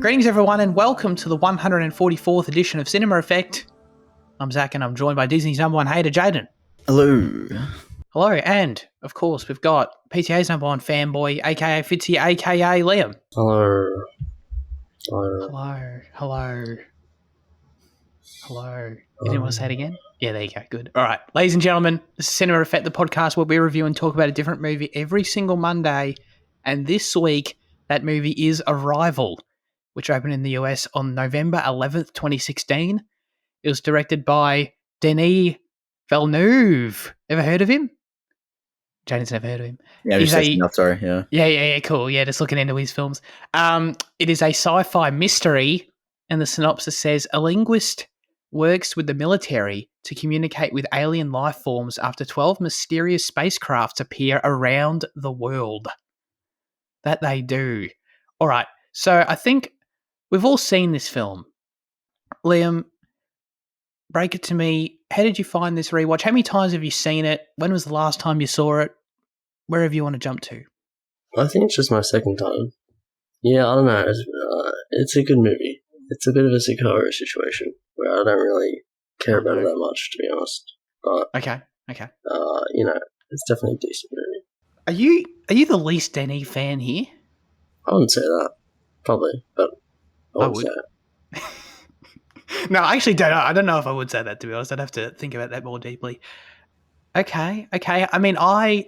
Greetings everyone and welcome to the 144th edition of Cinema Effect. I'm Zach and I'm joined by Disney's number one hater, Jaden. Hello. Hello, and of course we've got PTA's number one fanboy, aka Fitzy, aka Liam. Hello. Hello. You didn't want to say it again? Yeah, there you go. Good. All right. Ladies and gentlemen, this is Cinema Effect, the podcast where we review and talk about a different movie every single Monday. And this week, that movie is Arrival, which opened in the US on November 11th, 2016. It was directed by Denis Villeneuve. Ever heard of him? Jaden's never heard of him. Yeah, sorry. Yeah. Yeah, cool. Yeah, just looking into his films. It is a sci-fi mystery, and the synopsis says, a linguist works with the military to communicate with alien life forms after 12 mysterious spacecrafts appear around the world. That they do. All right, so I think we've all seen this film. Liam, break it to me. How did you find this rewatch? How many times have you seen it? When was the last time you saw it? Wherever you want to jump to. I think it's just my second time. Yeah, I don't know. It's a good movie. It's a bit of a Sicario situation where I don't really care about it that much, to be honest. But Okay. it's definitely a decent movie. Are you the least Denis fan here? I wouldn't say that, probably, but I would say it. No, I actually don't. I don't know if I would say that, to be honest. I'd have to think about that more deeply. Okay. I mean,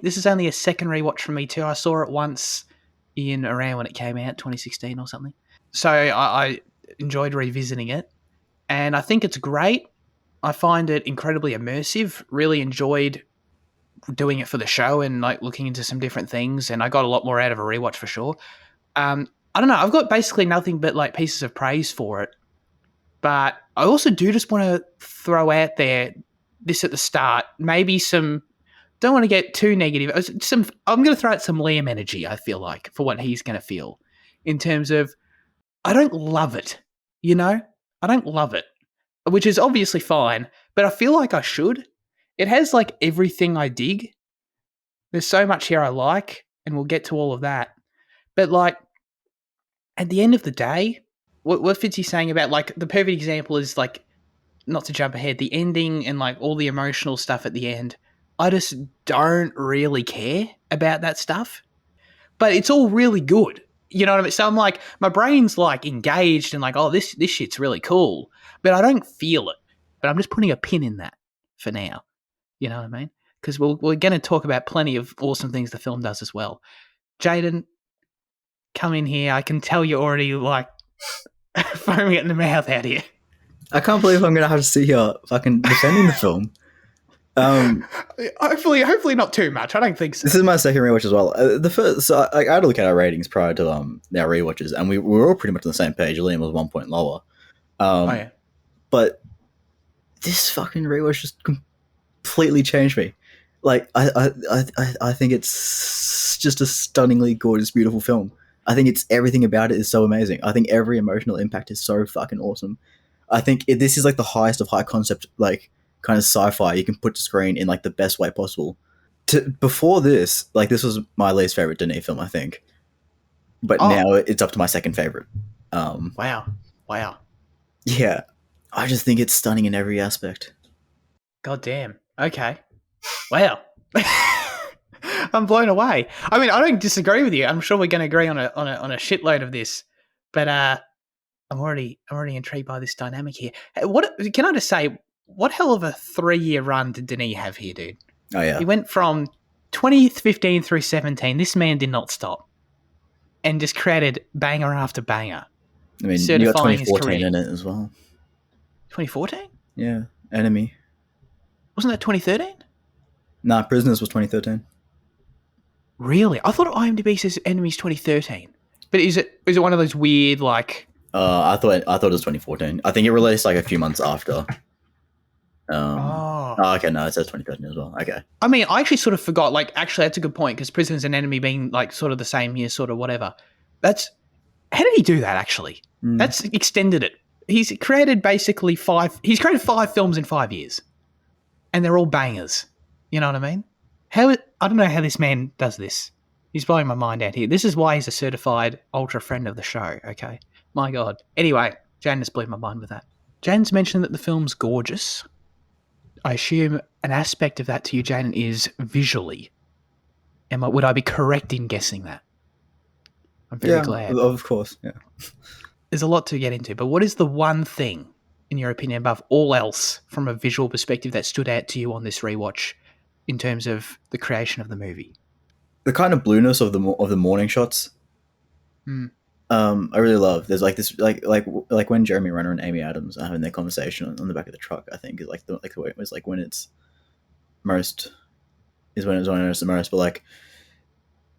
this is only a second rewatch from me too. I saw it once in around when it came out, 2016 or something. So I enjoyed revisiting it, and I think it's great. I find it incredibly immersive. Really enjoyed doing it for the show and like looking into some different things, and I got a lot more out of a rewatch for sure. I don't know. I've got basically nothing but like pieces of praise for it, but I also do just want to throw out there this at the start. Maybe some. Don't want to get too negative. I'm going to throw out some Liam energy. I feel like for what he's going to feel in terms of. I don't love it, I don't love it, which is obviously fine, but I feel like I should. It has like everything I dig. There's so much here I like, and we'll get to all of that. But like, at the end of the day, what Fitzy's saying about like the perfect example is like, not to jump ahead, the ending and like all the emotional stuff at the end. I just don't really care about that stuff, but it's all really good. You know what I mean? So I'm like, my brain's like engaged and like, oh, this shit's really cool, but I don't feel it. But I'm just putting a pin in that for now. You know what I mean? Because we're going to talk about plenty of awesome things the film does as well. Jaden, come in here. I can tell you're already like foaming at the mouth out here. I can't believe I'm going to have to see you fucking defending the film. Hopefully not too much. I don't think so. This is my second rewatch as well. The first, so I had to look at our ratings prior to our rewatches, and we were all pretty much on the same page. Liam was 1 point lower. Yeah. But this fucking rewatch just completely changed me. Like I think it's just a stunningly gorgeous, beautiful film. I think everything about it is so amazing. I think every emotional impact is so fucking awesome. I think this is like the highest of high concept, like kind of sci-fi you can put to screen in like the best way possible. Before this, like this was my least favorite Denis film, I think. But now it's up to my second favorite. Wow. Yeah. I just think it's stunning in every aspect. God damn. Okay. Wow. I'm blown away. I mean, I don't disagree with you. I'm sure we're going to agree on a shitload of this. But I'm already intrigued by this dynamic here. What can I just say? What hell of a 3-year run did Denis have here, dude? Oh, yeah. He went from 2015 through 17. This man did not stop and just created banger after banger. I mean, you got 2014 in it as well. 2014? Yeah. Enemy. Wasn't that 2013? Nah, Prisoners was 2013. Really? I thought IMDb says Enemy's 2013. But is it one of those weird like? I thought it was 2014. I think it released like a few months after. Okay, no, it says 2013 as well. Okay. I mean, I actually sort of forgot. Like, actually, that's a good point because Prisoners and Enemy being like sort of the same year, sort of whatever. How did he do that? Actually, that's extended it. He's created basically 5. He's created 5 films in 5 years, and they're all bangers. You know what I mean? I don't know how this man does this. He's blowing my mind out here. This is why he's a certified ultra friend of the show. Okay, My God. Anyway, Jan has blew my mind with that. Jan's mentioned that the film's gorgeous. I assume an aspect of that to you, Jan, is visually. Would I be correct in guessing that? I'm very Yeah, glad. of course. Yeah. There's a lot to get into, but what is the one thing, in your opinion, above all else, from a visual perspective, that stood out to you on this rewatch in terms of the creation of the movie? The kind of blueness of the morning shots. Hmm. I really love. There's like this, like when Jeremy Renner and Amy Adams are having their conversation on the back of the truck. I think is like the way it was like when it's most is when it's the most. But like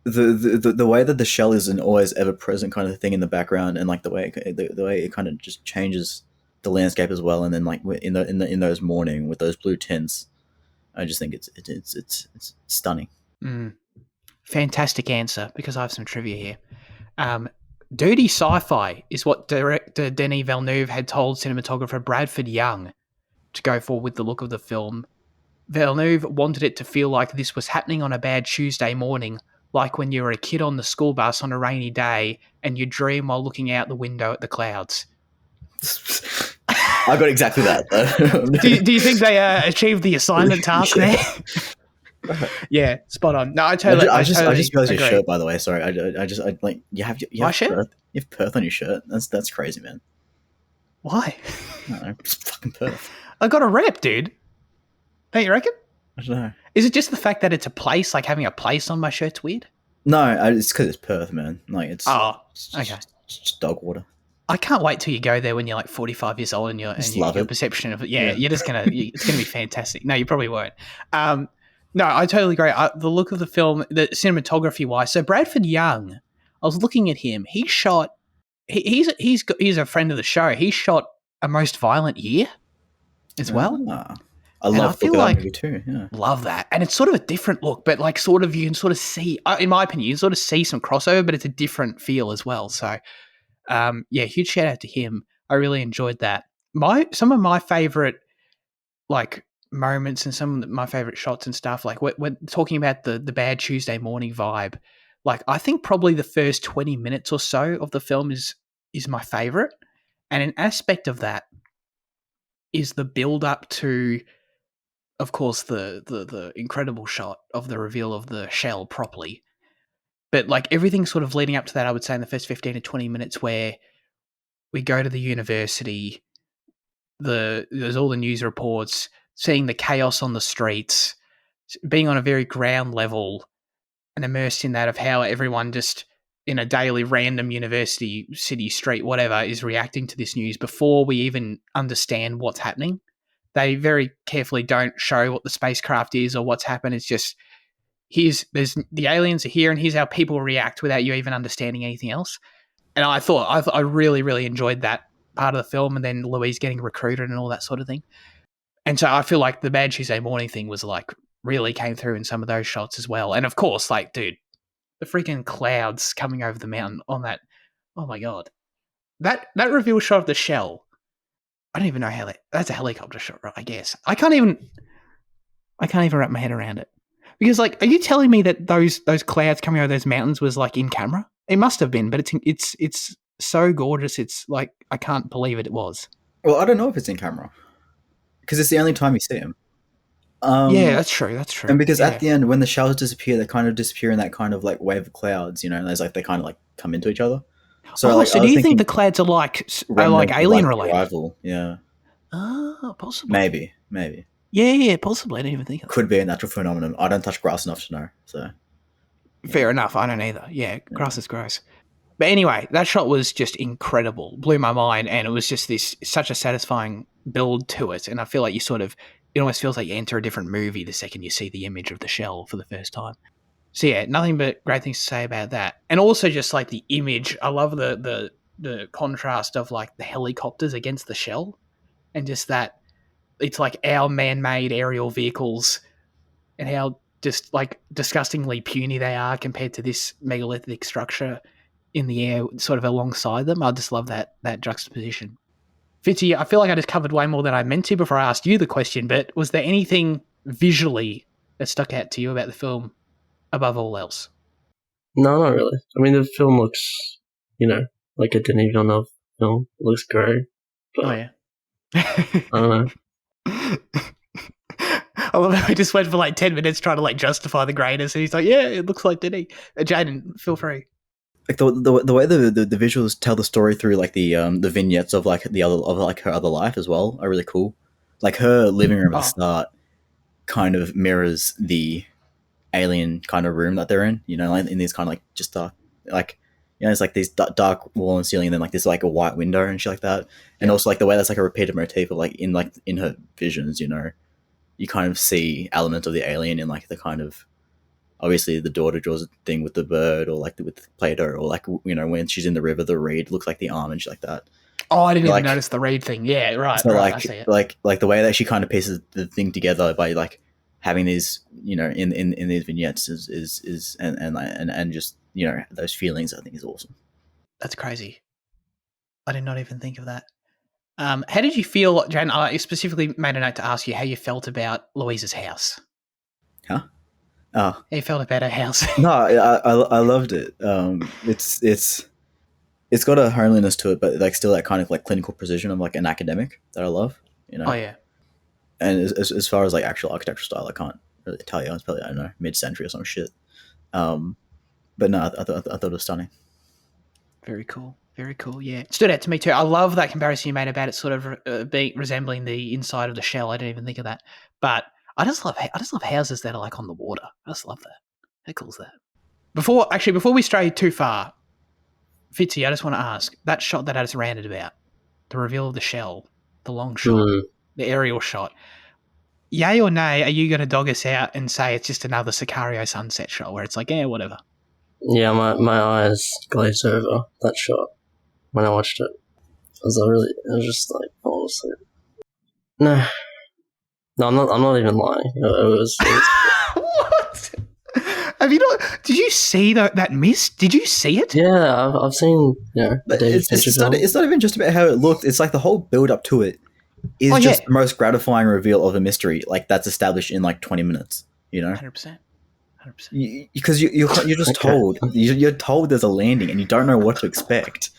the way that the shell is an always ever present kind of thing in the background, and like the way it kind of just changes the landscape as well. And then like in those morning with those blue tints, I just think it's stunning. Mm. Fantastic answer, because I have some trivia here. Dirty sci-fi is what director Denis Villeneuve had told cinematographer Bradford Young to go for with the look of the film. Villeneuve wanted it to feel like this was happening on a bad Tuesday morning, like when you were a kid on the school bus on a rainy day and you dream while looking out the window at the clouds. I got exactly that. Do you think they achieved the assignment task there? Yeah, spot on. No, I totally realized your agree. shirt, by the way. Sorry, I like you have My shirt? Perth. You have Perth on your shirt. That's crazy, man. Why? I don't know, it's fucking Perth. I got a rep, dude. Don't you reckon? I don't know. Is it just the fact that it's a place, like having a place on my shirt's weird? No, it's because it's Perth, man. Like it's Okay. it's just dog water. I can't wait till you go there when you're like 45 years old and Love your it. perception of it. Yeah, you're just gonna it's gonna be fantastic. No, you probably won't. No, I totally agree. The look of the film, the cinematography wise. So Bradford Young, I was looking at him. He shot. He's a friend of the show. He shot A Most Violent Year as well. I And I love the feel look of that like movie too. Yeah. love that. And it's sort of a different look, but like sort of you can sort of see, in my opinion, you can sort of see some crossover, but it's a different feel as well. So yeah, huge shout out to him. I really enjoyed that. Some of my favorite like moments and some of my favorite shots and stuff, like when talking about the bad Tuesday morning vibe, like I think probably the first 20 minutes or so of the film is my favorite. And an aspect of that is the build up to, of course, the incredible shot of the reveal of the shell properly. But like everything sort of leading up to that, I would say in the first 15 to 20 minutes where we go to the university, there's all the news reports, seeing the chaos on the streets, being on a very ground level and immersed in that of how everyone just in a daily random university, city, street, whatever, is reacting to this news before we even understand what's happening. They very carefully don't show what the spacecraft is or what's happened. It's just there's the aliens are here and here's how people react without you even understanding anything else. And I really, really enjoyed that part of the film, and then Louise getting recruited and all that sort of thing. And so I feel like the Bad Tuesday Morning thing was like really came through in some of those shots as well. And of course, like, dude, the freaking clouds coming over the mountain on that. Oh my God. That reveal shot of the shell. I don't even know how that's a helicopter shot, right? I guess. I can't even wrap my head around it. Because like, are you telling me that those clouds coming over those mountains was like in camera? It must have been, but it's so gorgeous. It's like I can't believe it was. Well, I don't know if it's in camera because it's the only time you see him. Yeah, that's true. That's true. And because yeah. at the end, when the shells disappear, they kind of disappear in that kind of like wave of clouds, and there's like they kind of like come into each other. So So do you think the clouds are like remnants of, alien like, related? Arrival, yeah. Possibly. Maybe. Yeah, possibly. I didn't even think of that. Could be a natural phenomenon. I don't touch grass enough to know. So Fair enough. I don't either. Yeah, grass is gross. But anyway, that shot was just incredible. Blew my mind, and it was just such a satisfying build to it. And I feel like it almost feels like you enter a different movie the second you see the image of the shell for the first time. So yeah, nothing but great things to say about that. And also just like the image, I love the contrast of like the helicopters against the shell, and just that it's like our man-made aerial vehicles and how just like disgustingly puny they are compared to this megalithic structure in the air sort of alongside them. I just love that juxtaposition. Fitzy, I feel like I just covered way more than I meant to before I asked you the question, but was there anything visually that stuck out to you about the film above all else? No, not really. I mean, the film looks, like a Denis Villeneuve film. It looks great, Oh but yeah. I don't know. I love how he just went for like 10 minutes trying to like justify the greatness, and he's like, "Yeah, it looks like Denis." Jaden, feel free. Like the way the visuals tell the story through like the vignettes of like the other of like her other life as well are really cool. Like her living room at the Oh, start kind of mirrors the alien kind of room that they're in. You know, like in these kind of like just dark, like you know, it's like these dark wall and ceiling, and then like there's like a white window and shit like that. And yep. also like the way that's like a repeated motif of like in her visions. You know, you kind of see elements of the alien in like the kind of obviously the daughter draws a thing with the bird or like with Play-Doh or like you know when she's in the river the reed looks like the arm and shit like that. Oh, I didn't even Like notice the read thing. Yeah, right, so right. I see it. like the way that she kind of pieces the thing together by like having these you know in these vignettes is and just you know those feelings I think is awesome. That's crazy. I did not even think of that. How did you feel, Jaden? I specifically made a note to ask you how you felt about Louisa's house. Huh? Oh How you felt about her house? no, I loved it. It's got a homeliness to it, but like still that kind of like clinical precision of like an academic that I love. You Oh know, yeah, and as far as like actual architectural style, I can't really tell you. It's probably I don't know mid-century or some shit. Um, but no, I thought it was stunning. very cool. Very cool. Yeah, it stood out to me too. I love that comparison you made about it sort of being resembling the inside of the shell. I didn't even think of that, but I just love houses that are like on the water. I just love that. How cool is that? Before we stray too far, Fitzy, I just want to ask that shot that I just ranted about, the reveal of the shell, the long shot, Hmm. the aerial shot. Yay or nay, are you going to dog us out and say it's just another Sicario sunset shot where it's like, yeah, whatever? Yeah, my eyes glazed over that shot when I watched it. I was just like falling asleep. No, no, I'm not even lying. It was What? Have you not? Did you see that mist? Did you see it? yeah. I've seen But David Fincher films. it's not even just about how it looked. It's like the whole build up to it Oh is yeah, just the most gratifying reveal of a mystery. Like that's established in like 20 minutes. You know, 100%, 100%. because you're just Okay. told you're told there's a landing and you don't know what to expect,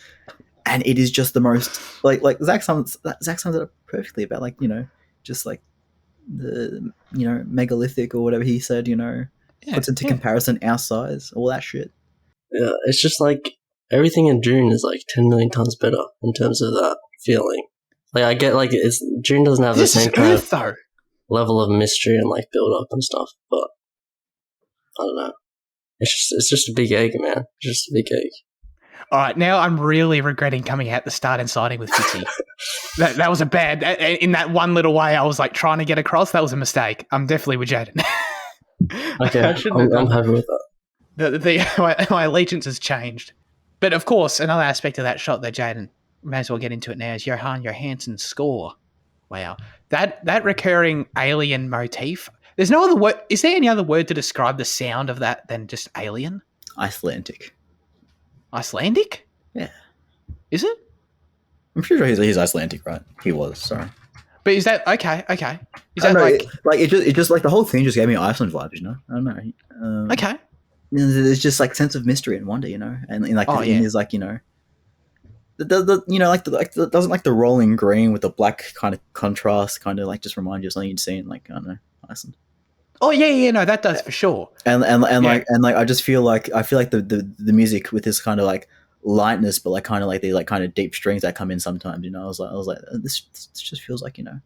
and it is just the most like Zach sums it up perfectly about like you know just like the you know megalithic or whatever he said you know Yeah, puts into yeah. comparison our size all that shit. Yeah, it's just like everything in June is like 10 million times better in terms of that feeling. Like I get like it's June doesn't have the This is same kind of Earth though. level of mystery and like build up and stuff, but I don't know. It's just a big egg, man. Just a big egg. All right, now I'm really regretting coming out the start and siding with Fitzy. That was a bad. In that one little way, I was like trying to get across. That was a mistake. I'm definitely with Jaden. Okay, I shouldn't have I'm done happy that. with that. My allegiance has changed. But of course, another aspect of that shot that Jaden may as well get into it now is Johan Johansson's score. Wow, that recurring alien motif. There's no other word. Is there any other word to describe the sound of that than just alien? Icelandic. Icelandic? Yeah, Is it? I'm pretty sure he's Icelandic, right? He was. Sorry. But is that okay? Okay. Is I don't that know. like It just like the whole thing just gave me Iceland vibes. You know. I don't know. okay? There's just like sense of mystery and wonder. You know, and in like Oh in yeah. his like you know the you know like the, doesn't like the rolling green with the black kind of contrast kind of like just remind you of something you'd seen like I don't know Iceland. Oh yeah, yeah. No, that does for sure. Yeah. And like I feel like the music with this kind of like lightness but like kind of like the like kind of deep strings that come in sometimes you know I was like this just feels like you know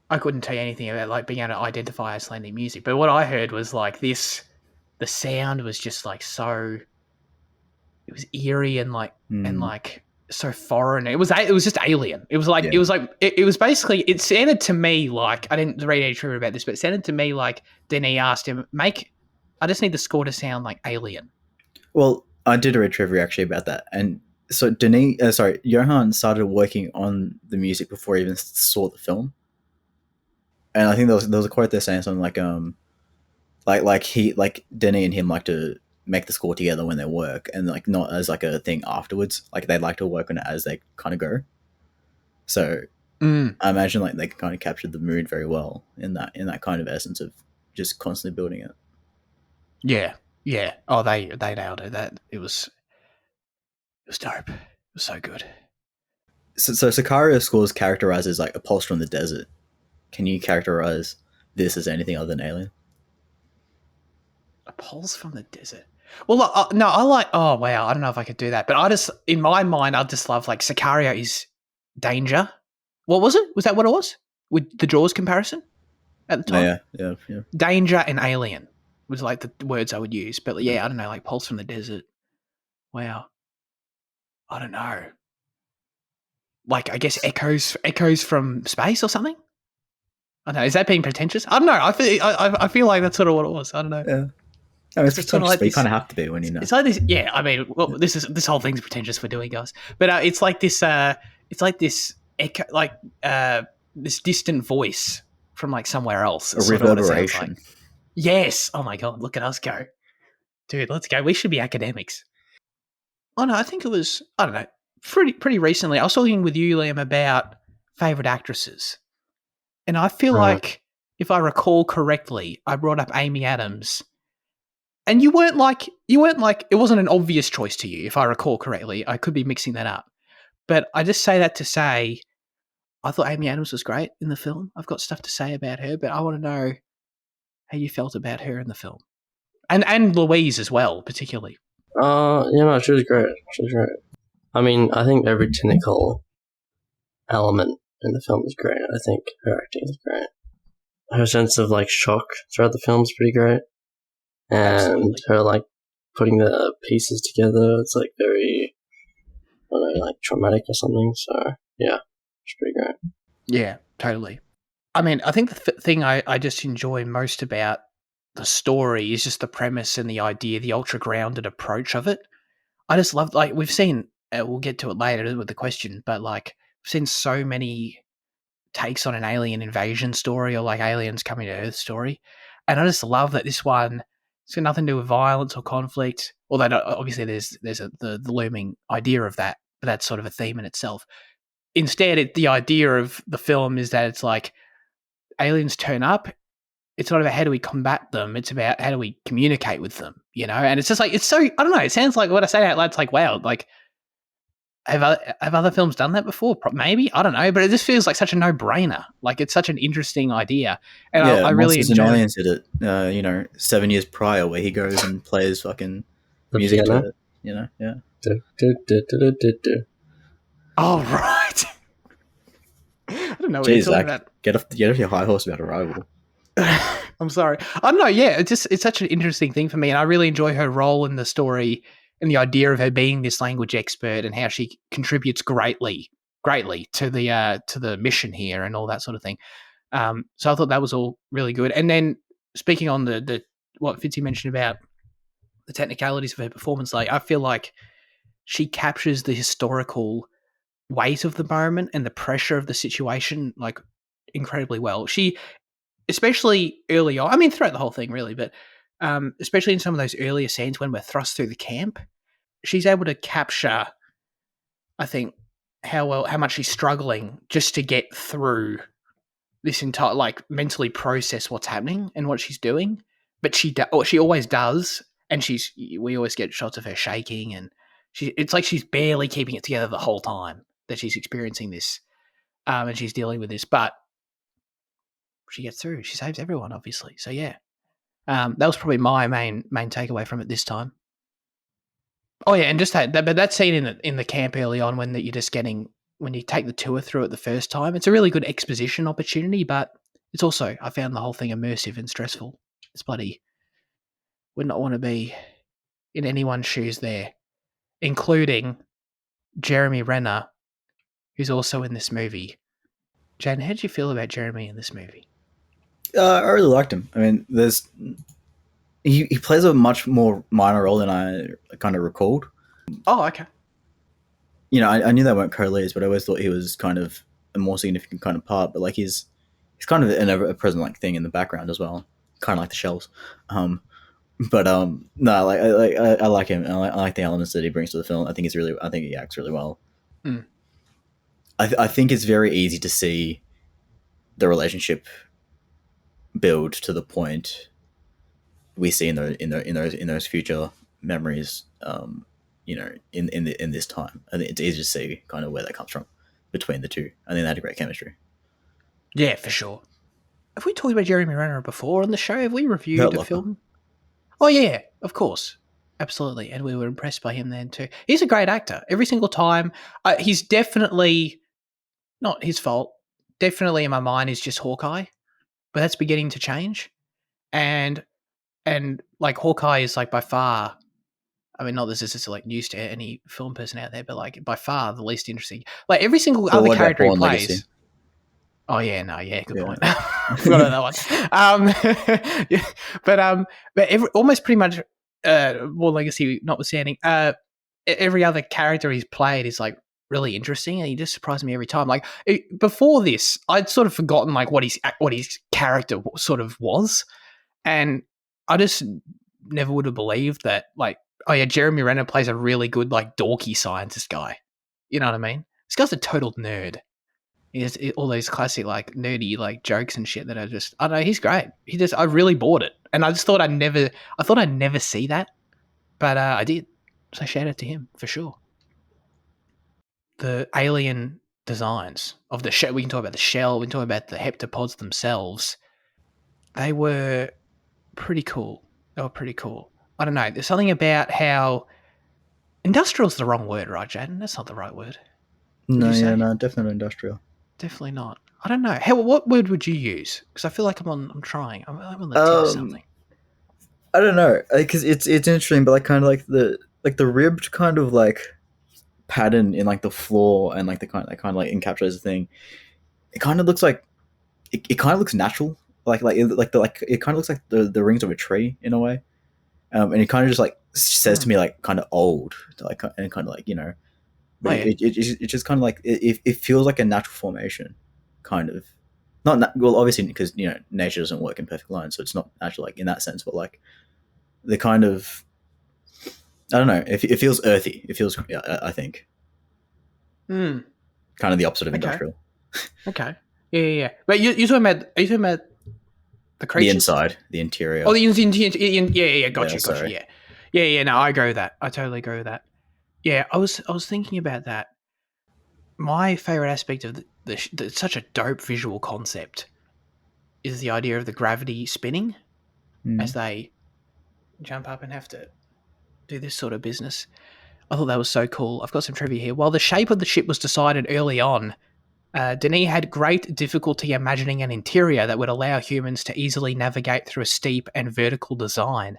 I couldn't tell you anything about like being able to identify Icelandic music, but what I heard was like this. The sound was just like so. It was eerie and mm, like so foreign. It was just alien. It was like yeah. it was basically. It sounded to me like I didn't read any trivia about this, but it sounded to me like Denis asked him make. I just need the score to sound like Alien. Well, I did read trivia actually about that, and so Johan started working on the music before he even saw the film, and I think there was a quote there saying something like he like Denny and him like to make the score together when they work, and like not as like a thing afterwards. Like they like to work on it as they kind of go. So Mm, I imagine like they kind of captured the mood very well in that kind of essence of just constantly building it. yeah, yeah. Oh, they nailed it. That it was dope. It was so good. So Sicario scores characterized as like a pulse from the desert. Can you characterize this as anything other than Alien? A pulse from the desert. Well, no, I like. Oh wow, I don't know if I could do that, but I just, in my mind, I just love like Sicario is danger. What was it? Was that what it was? With the Jaws comparison at the time, Yeah. danger and Alien was like the words I would use. But yeah, I don't know, like pulse from the desert. Wow, I don't know. Like I guess echoes from space or something. I don't know. Is that being pretentious? I don't know. I feel like that's sort of what it was. I don't know. Yeah. I mean, it's It's sort of pretentious, like but you this. kind of have to be when you know. It's like this. Yeah, I mean, well, this whole thing's pretentious we're doing, guys. But it's like this. It's like this echo, like this distant voice from like somewhere else. A Is sort of what it sounds like. reverberation. Yes. Oh my god, look at us go, dude. Let's go. We should be academics. Oh no, I think it was. I don't know. Pretty recently, I was talking with you, Liam, about favorite actresses, and I feel Right. like if I recall correctly, I brought up Amy Adams. And you weren't like it wasn't an obvious choice to you, if I recall correctly. I could be mixing that up. But I just say that to say I thought Amy Adams was great in the film. I've got stuff to say about her, but I want to know how you felt about her in the film. And Louise as well, particularly. She was great. She was great. I mean, I think every technical element in the film is great. I think her acting is great. Her sense of like shock throughout the film is pretty great, and Absolutely. her like putting the pieces together, it's like very, I don't know, like traumatic or something. So yeah, it's pretty great. Yeah, totally. I mean, I think the thing I just enjoy most about the story is just the premise and the idea, the ultra grounded approach of it. I just love, like, we've seen, we'll get to it later with the question, but like, we've seen so many takes on an alien invasion story or like aliens coming to Earth story. And I just love that this one, it's got nothing to do with violence or conflict. Although obviously there's the looming idea of that, but that's sort of a theme in itself. Instead, the idea of the film is that it's like aliens turn up. It's not about how do we combat them. It's about how do we communicate with them, you know? And it's just like, it's so, I don't know. It sounds like what I say out loud. It's like, wow, like have other films done that before? Maybe, I don't know, but it just feels like such a no brainer. Like it's such an interesting idea, and Yeah, I really Monsters and enjoy. Aliens did it. 7 years prior, where he goes and plays fucking The music to piano. it. Yeah. Do. Oh right, I don't know what you're Jeez, talking Zach, about. get off your high horse about Arrival. I'm sorry. I don't know. Yeah, it's such an interesting thing for me, and I really enjoy her role in the story and the idea of her being this language expert and how she contributes greatly to the mission here and all that sort of thing. So I thought that was all really good. And then speaking on the what Fitzy mentioned about the technicalities of her performance, like I feel like she captures the historical weight of the moment and the pressure of the situation like incredibly well. She, especially early on, I mean throughout the whole thing really, but especially in some of those earlier scenes when we're thrust through the camp, she's able to capture, I think, how much she's struggling just to get through this entire, like, mentally process what's happening and what she's doing. But she always does, and we always get shots of her shaking, and it's like she's barely keeping it together the whole time that she's experiencing this, and she's dealing with this. But she gets through. She saves everyone, obviously. So yeah, that was probably my main takeaway from it this time. Oh yeah, and just but that scene in the camp early on when that you're just getting when you take the tour through it the first time, it's a really good exposition opportunity, but it's also, I found the whole thing immersive and stressful. It's bloody, would not want to be in anyone's shoes there, including Jeremy Renner, who's also in this movie. Jan, how did you feel about Jeremy in this movie? I really liked him. I mean, he plays a much more minor role than I kind of recalled. Oh, okay. I knew they weren't co-leads, but I always thought he was kind of a more significant kind of part. But like he's kind of an ever present like thing in the background as well, kind of like the shells. But no, I like him. I like the elements that he brings to the film. I think he acts really well. Mm. I think it's very easy to see the relationship build to the point we see in those future memories. In this time, I think it's easy to see kind of where that comes from. between the two. I think they had a great chemistry. Yeah, for sure. Have we talked about Jeremy Renner before on the show? Have we reviewed Hurt a Locker. film? Oh, yeah, of course. Absolutely. And we were impressed by him then too. He's a great actor. Every single time. He's definitely not his fault. Definitely in my mind is just Hawkeye, but that's beginning to change. And like Hawkeye is like by far, I mean, not this is just like news to any film person out there, but like by far the least interesting. Like every single Well, other what about character he Born Legacy? plays. Oh yeah, no, yeah, good Yeah. point. Forgot about that one. Yeah, but almost pretty much, War Legacy notwithstanding, every other character he's played is like really interesting, and he just surprised me every time. Like before this, I'd sort of forgotten like what his character sort of was, and I just never would have believed that. Like, oh yeah, Jeremy Renner plays a really good like dorky scientist guy. You know what I mean? This guy's a total nerd. He has all these classic like nerdy like jokes and shit that are just I don't know. He's great. I really bought it, and I just thought I'd never see that, but I did. So shout out to him for sure. The alien designs of the shell. We can talk about the shell. We can talk about the heptapods themselves. They were pretty cool. They were pretty cool. I don't know. There's something about how industrial's the wrong word, right, Jaden? That's not the right word. Would No, you yeah, say? no, definitely not industrial. Definitely not. I don't know. What word would you use? Because I feel like I'm trying. I'm on the tip of something. I don't know, because it's interesting, but like kind of like the ribbed kind of like pattern in like the floor and like the kind of like encapsulates the thing. It kind of looks like it kind of looks natural, like it kind of looks like the rings of a tree in a way, and it kind of just like says to me like kind of old, like and kind of like Oh but yeah. it just kind of like it feels like a natural formation, kind of. Well, obviously because nature doesn't work in perfect lines, so it's not natural like in that sense, but like the kind of I don't know. It feels earthy. It feels I think Hmm. kind of the opposite of Okay. industrial. Okay. Yeah. But you're talking about? Are you talking about the The creatures? inside, the interior. Oh, the yeah. Gotcha. Sorry. Yeah. No, I agree with that. I totally agree with that. Yeah, I was thinking about that. My favorite aspect of such a dope visual concept is the idea of the gravity spinning as Mm. they jump up and have to do this sort of business. I thought that was so cool. I've got some trivia here. While the shape of the ship was decided early on, Denis had great difficulty imagining an interior that would allow humans to easily navigate through a steep and vertical design.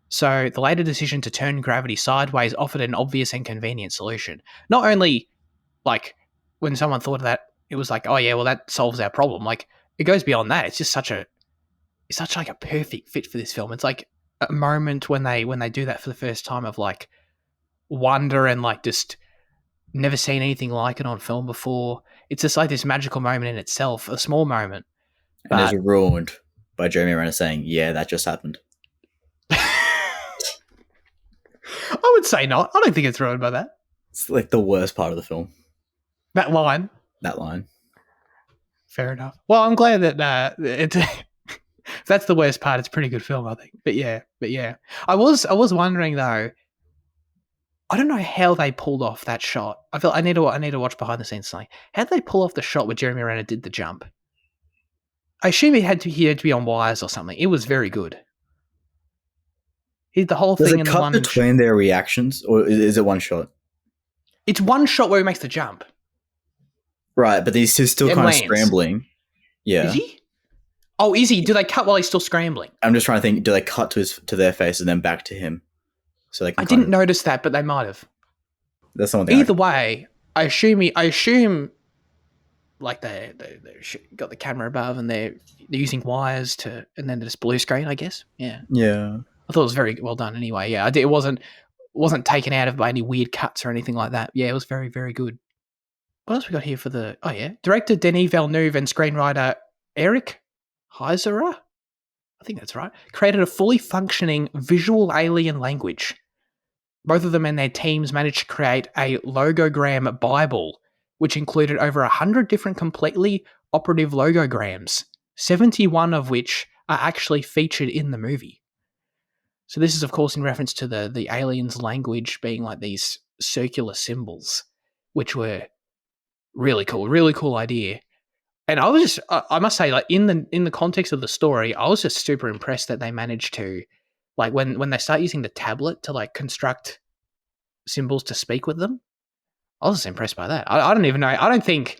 So the later decision to turn gravity sideways offered an obvious and convenient solution. Not only like when someone thought of that, it was like, oh yeah, well that solves our problem. Like it goes beyond that. It's just it's such like a perfect fit for this film. It's like a moment when they do that for the first time of like wonder and like just never seen anything like it on film before. It's just like this magical moment in itself, a small moment, And is but ruined by Jeremy Renner saying, "Yeah, that just happened." I would say not. I don't think it's ruined by that. It's like the worst part of the film. That line. That line. Fair enough. Well, I'm glad that if that's the worst part. It's a pretty good film, I think. But yeah. I was wondering though. I don't know how they pulled off that shot. I feel I need to watch behind the scenes something. How did they pull off the shot where Jeremy Renner did the jump? I assume he had to be on wires or something. It was very good. He did the whole Does thing it in the cut one. between their reactions, or is it one shot? It's one shot where he makes the jump Right, but he's still and kind of lands. scrambling. Yeah. Is he? Oh, is he? Do they cut while he's still scrambling? I'm just trying to think. Do they cut to their face and then back to him? So they can. I didn't notice that, but they might have. That's something. Either way, I assume like they got the camera above and they're using wires to, and then just blue screen, I guess. Yeah, Yeah. I thought it was very well done. Anyway, yeah, it wasn't taken out of by any weird cuts or anything like that. Yeah, it was very very good. What else we got here for the? Oh yeah, director Denis Villeneuve and screenwriter Eric Heiserer, I think that's right, created a fully functioning visual alien language. Both of them and their teams managed to create a logogram Bible, which included over 100 different completely operative logograms, 71 of which are actually featured in the movie. So this is, of course, in reference to the aliens' language being like these circular symbols, which were Really cool idea. And I was just, I must say, like in the context of the story, I was just super impressed that they managed to, like when they start using the tablet to like construct symbols to speak with them. I was just impressed by that. I don't even know. I don't think.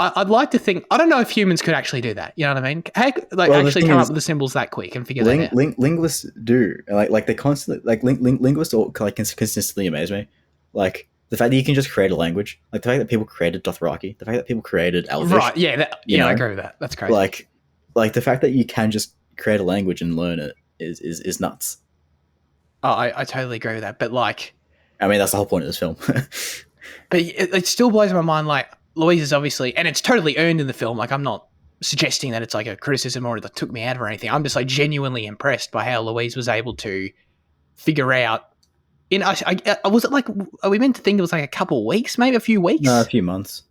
I'd like to think. I don't know if humans could actually do that. You know what I mean? How, like Well, the actually thing come up is, with the symbols that quick and figure that out. linguists do like they constantly linguists all like consistently amaze me. Like the fact that you can just create a language, like the fact that people created Dothraki, the fact that people created Elvish, Right? Yeah. you I know, agree with that. That's crazy. like the fact that you can just create a language and learn it is nuts. Oh, I totally agree with that. But like, I mean, that's the whole point of this film. but it still blows my mind. Like Louise is obviously, and it's totally earned in the film. Like I'm not suggesting that it's like a criticism or that took me out or anything. I'm just like genuinely impressed by how Louise was able to figure out. Was it like? Are we meant to think it was like a couple of weeks, maybe a few No, a weeks? few months.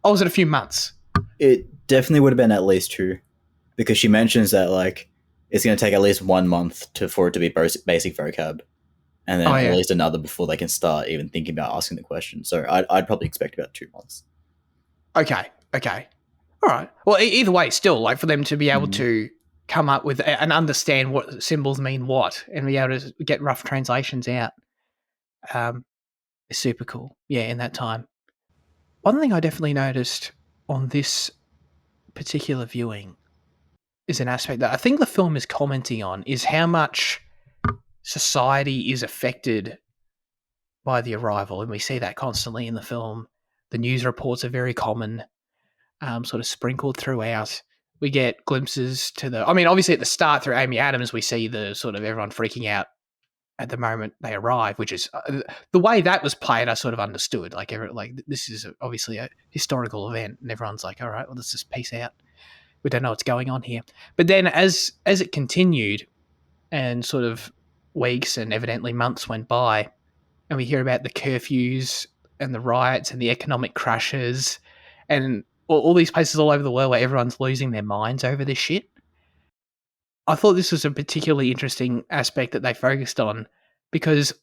Or was it a few months? It definitely would have been at least 2, because she mentions that like it's going to take at least 1 month for it to be basic vocab, and Oh then at yeah. least another before they can start even thinking about asking the question. So I'd probably expect about 2 months. Okay. All right. Well, either way, still like for them to be able to come up with and understand what symbols mean what, and be able to get rough translations out, is super cool. Yeah, in that time. One thing I definitely noticed on this particular viewing is an aspect that I think the film is commenting on is how much society is affected by the arrival, and we see that constantly in the film. The news reports are very common, sort of sprinkled throughout. We get glimpses to the. I mean, obviously at the start through Amy Adams, we see the sort of everyone freaking out at the moment they arrive, which is the way that was played. I sort of understood. Like this is obviously a historical event, and everyone's like, "All right, well, let's just peace out. We don't know what's going on here." But then, as it continued, and sort of weeks and evidently months went by, and we hear about the curfews and the riots and the economic crashes and all these places all over the world where everyone's losing their minds over this shit. I thought this was a particularly interesting aspect that they focused on because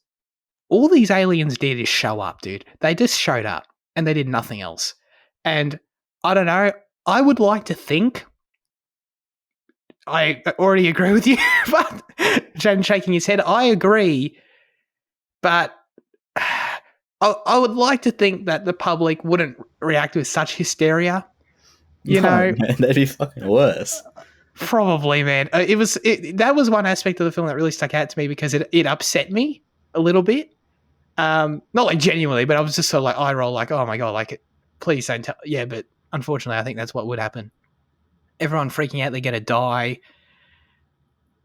all these aliens did is show up, dude. They just showed up and they did nothing else. And I don't know, I would like to think I already agree with you, but Jen shaking his head, I agree, but I would like to think that the public wouldn't react with such hysteria. You No, know, man, that'd be fucking worse. probably, man. That was one aspect of the film that really stuck out to me because it upset me a little bit. Not like genuinely, but I was just sort of like eye roll, like, oh my god, like, please don't tell. Yeah, but unfortunately, I think that's what would happen. Everyone freaking out, they're going to die.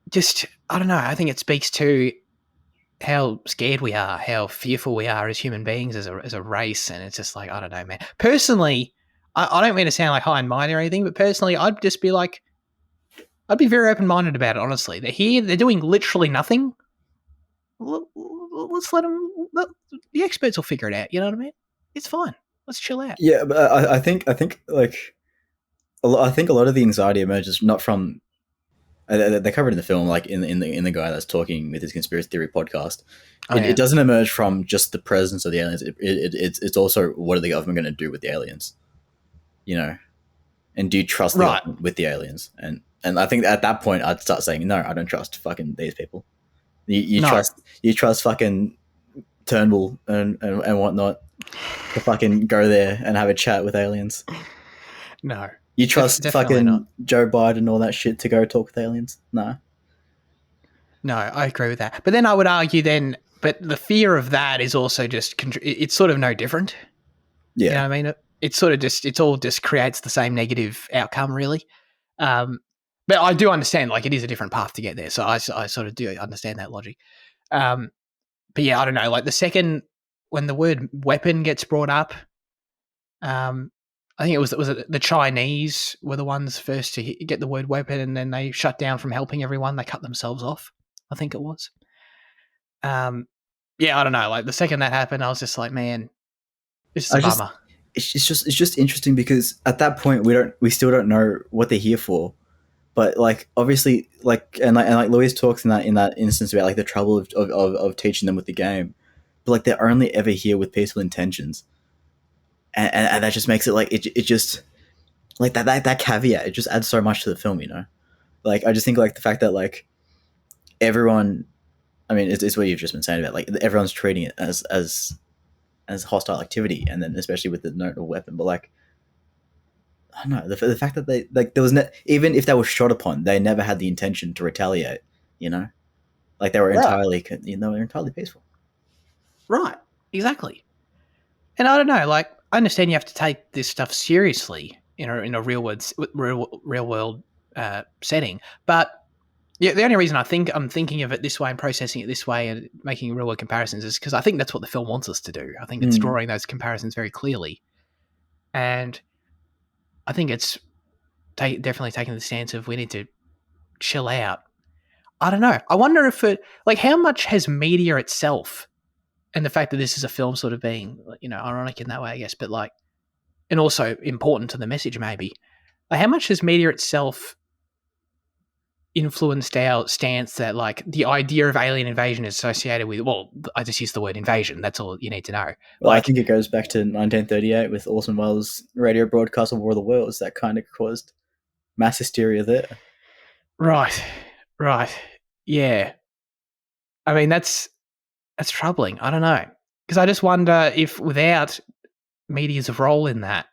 Just, I don't know. I think it speaks to how scared we are, how fearful we are as human beings, as a race, and it's just like I don't know, man. Personally, I don't mean to sound like high and mighty or anything, but personally, I'd just be like, I'd be very open minded about it. Honestly, they're here, they're doing literally nothing. Let's let them. The experts will figure it out. You know what I mean? It's fine. Let's chill out. Yeah, but I think like I think a lot of the anxiety emerges not from they covered in the film, like in the guy that's talking with his conspiracy theory podcast. It doesn't emerge from just the presence of the aliens. It's also what are the government going to do with the aliens, you know? And do you trust the Right. government with the aliens? And I think at that point I'd start saying no, I don't trust fucking these people. You No. trust fucking Turnbull and whatnot to fucking go there and have a chat with aliens. No. You trust Definitely not. fucking Joe Biden and all that shit to go talk with aliens? No. No, I agree with that. But then I would argue but the fear of that is also just, it's sort of no different. Yeah. You know what I mean? It's sort of just, it's all just creates the same negative outcome, really. But I do understand, like, it is a different path to get there. So I sort of do understand that logic. But yeah, I don't know. Like, the second, when the word weapon gets brought up, I think it was the Chinese were the ones first to get the word weapon, and then they shut down from helping everyone. They cut themselves off. I think it was. Yeah, I don't know. Like the second that happened, I was just like, man, this is a bummer. It's just interesting because at that point we still don't know what they're here for. But like obviously like Louise talks in that instance about like the trouble of teaching them with the game. But like they're only ever here with peaceful intentions. and that just makes it like it just like that caveat. It just adds so much to the film, you know. Like I just think like the fact that like everyone, I mean, it's what you've just been saying about like everyone's treating it as hostile activity, and then especially with the note of weapon. But like, I don't know the fact that they like there was even if they were shot upon, they never had the intention to retaliate. You know, like they were Right. entirely they were entirely peaceful. Right. Exactly. And I don't know, like I understand you have to take this stuff seriously in a real world setting, but yeah, the only reason I'm thinking of it this way and processing it this way and making real world comparisons is because I think that's what the film wants us to do. I think it's Mm. drawing those comparisons very clearly, and I think it's definitely taking the stance of we need to chill out. I don't know. I wonder if it like how much has media itself and the fact that this is a film sort of being ironic in that way, I guess, but like and also important to the message maybe. Like how much has media itself influenced our stance that like the idea of alien invasion is associated with I just use the word invasion, that's all you need to know. Well, I Like think it goes back to 1938 with Orson Welles' radio broadcast of War of the Worlds that kind of caused mass hysteria there. right, right, yeah. I mean that's troubling. I don't know, because I just wonder if without media's role in that,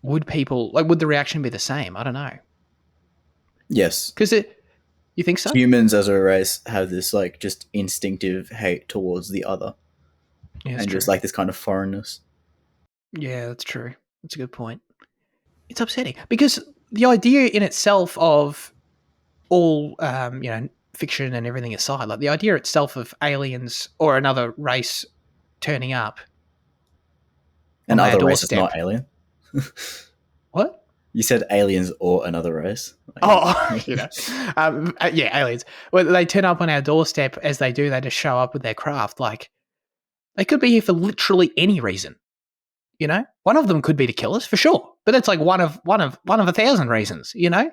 would the reaction be the same? I don't know, Yes, because you think so? humans as a race have this like just instinctive hate towards the other, Yeah, it's and just true. like this kind of foreignness. Yeah, that's true. That's a good point. It's upsetting because the idea in itself of all fiction and everything aside, like the idea itself of aliens or another race turning up on our Another race is doorstep. not alien. What? You said aliens or another race. Oh, yeah, aliens. Well, they turn up on our doorstep as they do. They just show up with their craft. Like they could be here for literally any reason. You know, one of them could be to kill us for sure, but it's like one of 1,000 reasons. You know,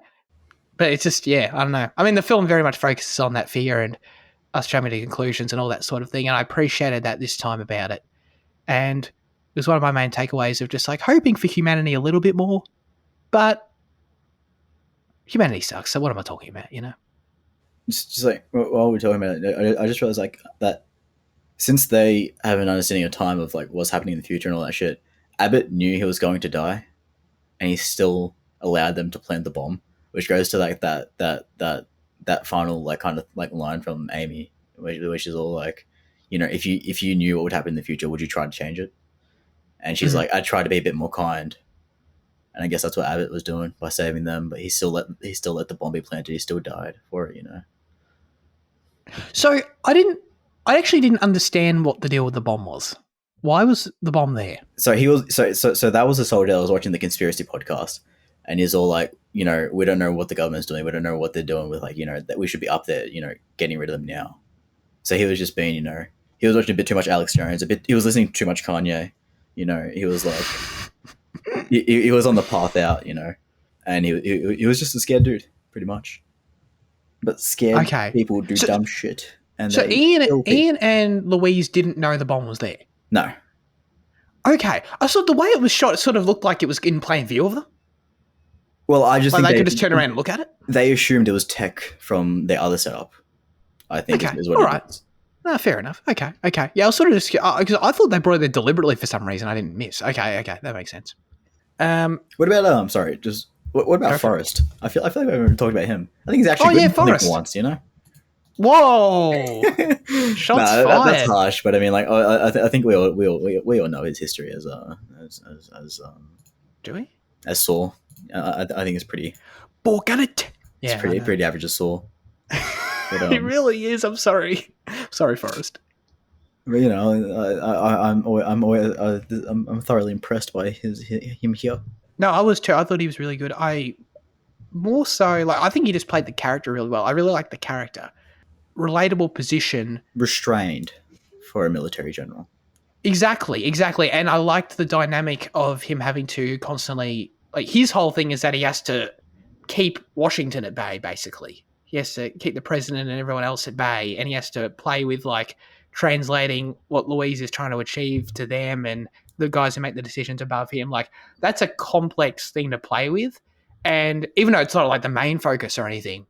but it's just I don't know. I mean, the film very much focuses on that fear and us jumping to conclusions and all that sort of thing, and I appreciated that this time about it. And it was one of my main takeaways of just like hoping for humanity a little bit more, but humanity sucks. So what am I talking about? You know? just like while we're talking about it, I just realized like that since they have an understanding of time of like what's happening in the future and all that shit, Abbott knew he was going to die, and he still allowed them to plant the bomb, which goes to like that final like kind of like line from Amy, which is all like, you know, if you knew what would happen in the future, would you try to change it? And she's like, I try to be a bit more kind. And I guess that's what Abbott was doing by saving them, but he still let the bomb be planted. He still died for it, you know. So I actually didn't understand what the deal with the bomb was. Why was the bomb there? So he was so that was the soldier that was watching the conspiracy podcast, and he's all like, you know, we don't know what the government's doing, we don't know what they're doing with like, you know, that we should be up there, you know, getting rid of them now. So he was just being, you know, he was watching a bit too much Alex Jones, he was listening to too much Kanye, you know, he was like, he was on the path out, you know, and he was just a scared dude, pretty much. But scared Okay. people do So- dumb shit, and So they kill people. Ian and Louise didn't know the bomb was there. No, Okay, I thought the way it was shot, it sort of looked like it was in plain view of them. well, I just Like think they could just turn around and look at it. they assumed it was tech from their other setup. I think Okay, is what all it right. is. No, fair enough. Okay. Yeah, I was sort of just because I thought they brought it there deliberately for some reason. I didn't miss. Okay, that makes sense. What about sorry, just what about Go for it. Forrest? I feel like we haven't talked about him. I think he's actually good in something Forrest. for once, you know. Whoa! Shots That's fired. harsh, but I mean, like, I think we all know his history as Do we? as Saul. I think it's pretty. Got it. It's Yeah, pretty average as Saul. But, it really is. I'm sorry. Sorry, Forrest. But, you know, I'm thoroughly impressed by him here. No, I was too. I thought he was really good. I more so like I think he just played the character really well. I really like the character. Relatable position. Restrained for a military general. Exactly. And I liked the dynamic of him having to constantly like his whole thing is that he has to keep Washington at bay, basically. He has to keep the president and everyone else at bay, and he has to play with like translating what Louise is trying to achieve to them and the guys who make the decisions above him. Like, that's a complex thing to play with. And even though it's not like the main focus or anything,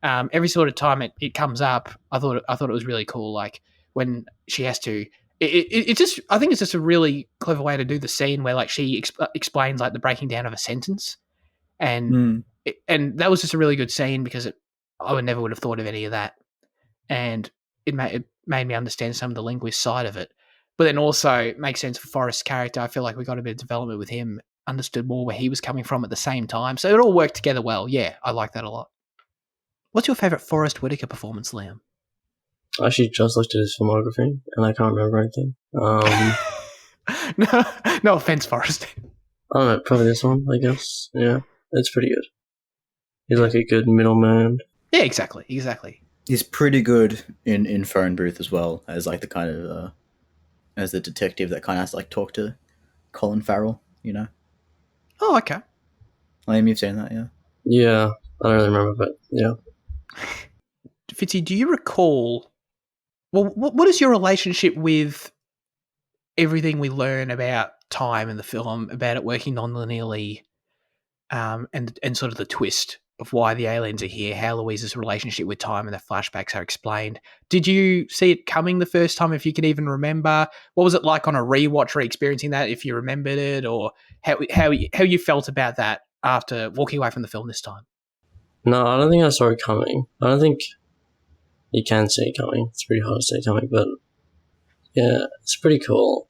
every sort of time it comes up, I thought it was really cool. Like when she has to, it just, I think it's just a really clever way to do the scene where like she explains like the breaking down of a sentence, and Mm. and that was just a really good scene because I would have thought of any of that, and it made me understand some of the linguist side of it. But then also it makes sense for Forrest's character. I feel like we got a bit of development with him, understood more where he was coming from at the same time. So it all worked together well. Yeah, I like that a lot. What's your favourite Forrest Whitaker performance, Liam? I actually just looked at his filmography and I can't remember anything. No offense, Forrest. I don't know, probably this one, I guess. Yeah, it's pretty good. He's like a good middleman. Yeah, exactly. He's pretty good in Phone Booth as well as like the kind of as the detective that kind of has to like talk to Colin Farrell. You know, Oh, okay. Liam, you've seen that, yeah? Yeah, I don't really remember, but yeah. Fitzy, do you recall? Well, what is your relationship with everything we learn about time in the film, about it working non-linearly, and sort of the twist of why the aliens are here, how Louise's relationship with time and the flashbacks are explained? Did you see it coming the first time, if you can even remember? What was it like on a rewatch, re-experiencing that, if you remembered it, or how you felt about that after walking away from the film this time? No, I don't think I saw it coming. I don't think you can see it coming. It's pretty hard to see it coming, but yeah, it's pretty cool.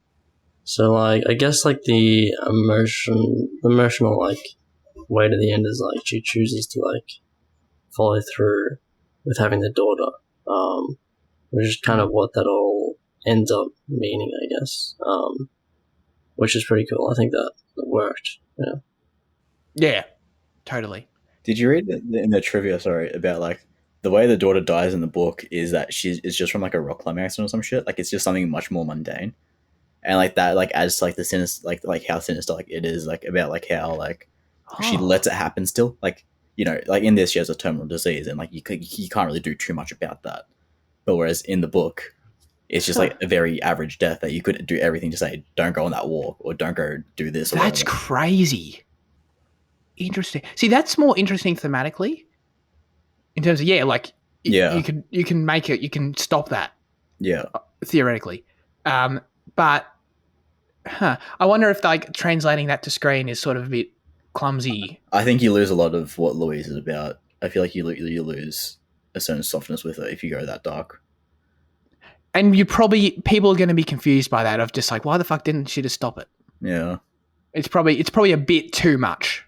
So like, I guess like the emotional like way to the end is like she chooses to like follow through with having the daughter, which is kind of what that all ends up meaning, I guess. Which is pretty cool. I think that worked. Yeah. Yeah, totally. Did you read in the trivia, sorry, about like the way the daughter dies in the book is that it's just from like a rock climbing accident or some shit? Like it's just something much more mundane. And like that like adds to like the sinister like how sinister like it is, like about like how like she Oh, lets it happen still. Like, you know, like in this she has a terminal disease and like you can't really do too much about that. But whereas in the book, it's just like a very average death that you could do everything to say don't go on that walk or don't go do this or that's whatever. crazy. Interesting. See, that's more interesting thematically in terms of, yeah, like Yeah. you can make it, you can stop that Yeah. theoretically. But I wonder if like translating that to screen is sort of a bit clumsy. I think you lose a lot of what Louise is about. I feel like you lose a certain softness with it if you go that dark. And people are going to be confused by that, of just like, why the fuck didn't she just stop it? Yeah. It's probably a bit too much.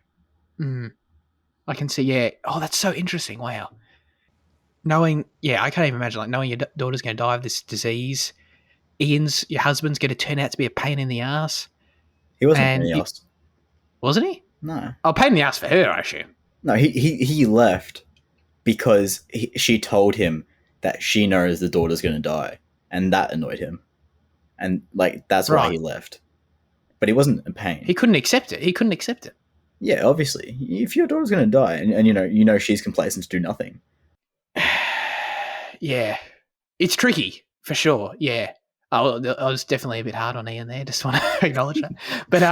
I can see, yeah. Oh, that's so interesting. Wow. Knowing, yeah, I can't even imagine like knowing your daughter's going to die of this disease. Your husband's going to turn out to be a pain in the ass. He wasn't a pain in And the ass. wasn't he? No. Oh, pain in the ass for her, I assume. No, he left because she told him that she knows the daughter's going to die, and that annoyed him, and like that's why Right. he left. But he wasn't in pain. He couldn't accept it. Yeah, obviously, if your daughter's going to die, and you know she's complacent to do nothing. Yeah. It's tricky, for sure. Yeah. I was definitely a bit hard on Ian there. Just want to acknowledge that. But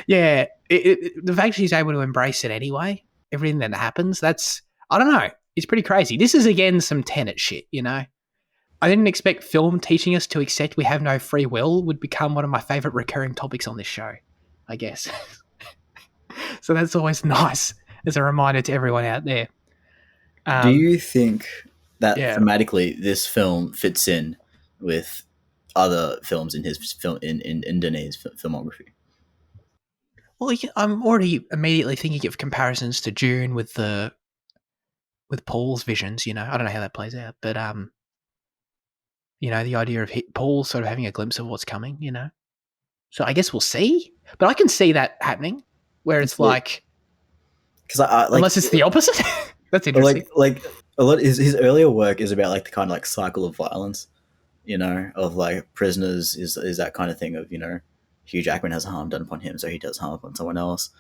yeah, the fact she's able to embrace it anyway, everything that happens, that's, I don't know. It's pretty crazy. This is again some Tenet shit, you know. I didn't expect film teaching us to accept we have no free will would become one of my favorite recurring topics on this show, I guess. So that's always nice as a reminder to everyone out there. Do you think that Yeah. thematically this film fits in with other films in his film in Denis' filmography? Well, I'm already immediately thinking of comparisons to June with Paul's visions. You know, I don't know how that plays out, but you know, the idea of Paul sort of having a glimpse of what's coming. You know, so I guess we'll see. But I can see that happening, where it's like, because I like, unless it's the opposite. That's interesting. like a lot his earlier work is about like the kind of like cycle of violence, you know, of like Prisoners is that kind of thing of, you know, Hugh Jackman has harm done upon him, so he does harm upon someone else.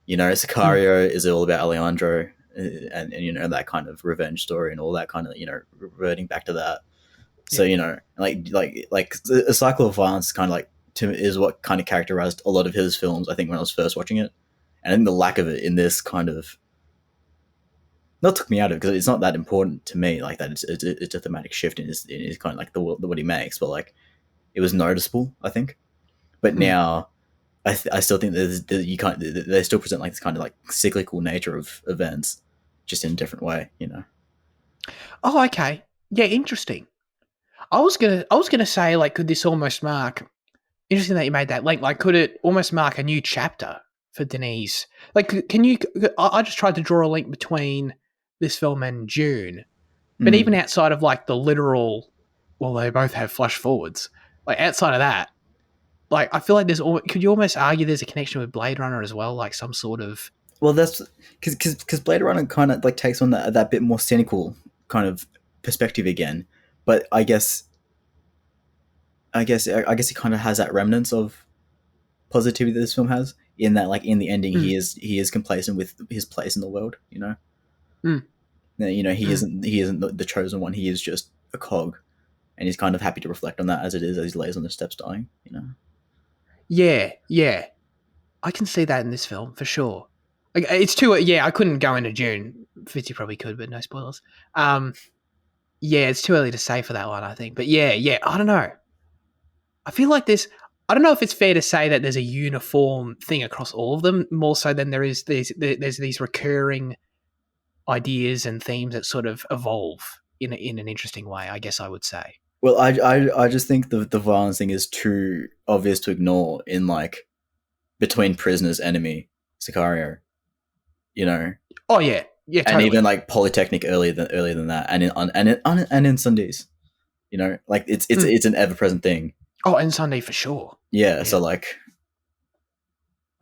You know, Sicario is all about Alejandro, and you know, that kind of revenge story and all that kind of, you know, reverting back to that. So like a cycle of violence is kind of like is what kind of characterized a lot of his films. I think when I was first watching it, and I think the lack of it in this kind of not took me out of it because it's not that important to me. Like that, it's a thematic shift in his kind of like the what he makes, but like it was noticeable, I think. But now I still think you can't. They still present like this kind of like cyclical nature of events, just in a different way. Oh, okay. Yeah, interesting. I was gonna say, like, could this almost mark? Interesting that you made that link. Like, could it almost mark a new chapter for Denise? Like, can you? I just tried to draw a link between this film and June, but even Mm. outside of like the literal, well, they both have flash forwards. Like outside of that, like I feel like could you almost argue there's a connection with Blade Runner as well, like some sort of. Well, that's because Blade Runner kind of like takes on that bit more cynical kind of perspective again, but I guess it kind of has that remnants of positivity that this film has in that like in the ending Mm, he is complacent with his place in the world. mm, He mm. isn't the chosen one. He is just a cog, and he's kind of happy to reflect on that as it is as he lays on the steps dying. Yeah, yeah, I can see that in this film for sure. Like, it's too. Yeah, I couldn't go into June. Fitzy probably could, but no spoilers. Yeah, it's too early to say for that one, I think. But yeah, yeah, I don't know. I feel like there's. I don't know if it's fair to say that there's a uniform thing across all of them, more so than there's these recurring ideas and themes that sort of evolve in an interesting way. I guess I would say. Well, I just think the violence thing is too obvious to ignore in like between prisoners enemy Sicario, you know, Oh yeah, yeah, and even totally. like Polytechnic earlier than that, and in Sundays, like it's it's Mm. it's an ever present thing. Oh, and Sunday for sure. Yeah, so Yeah, like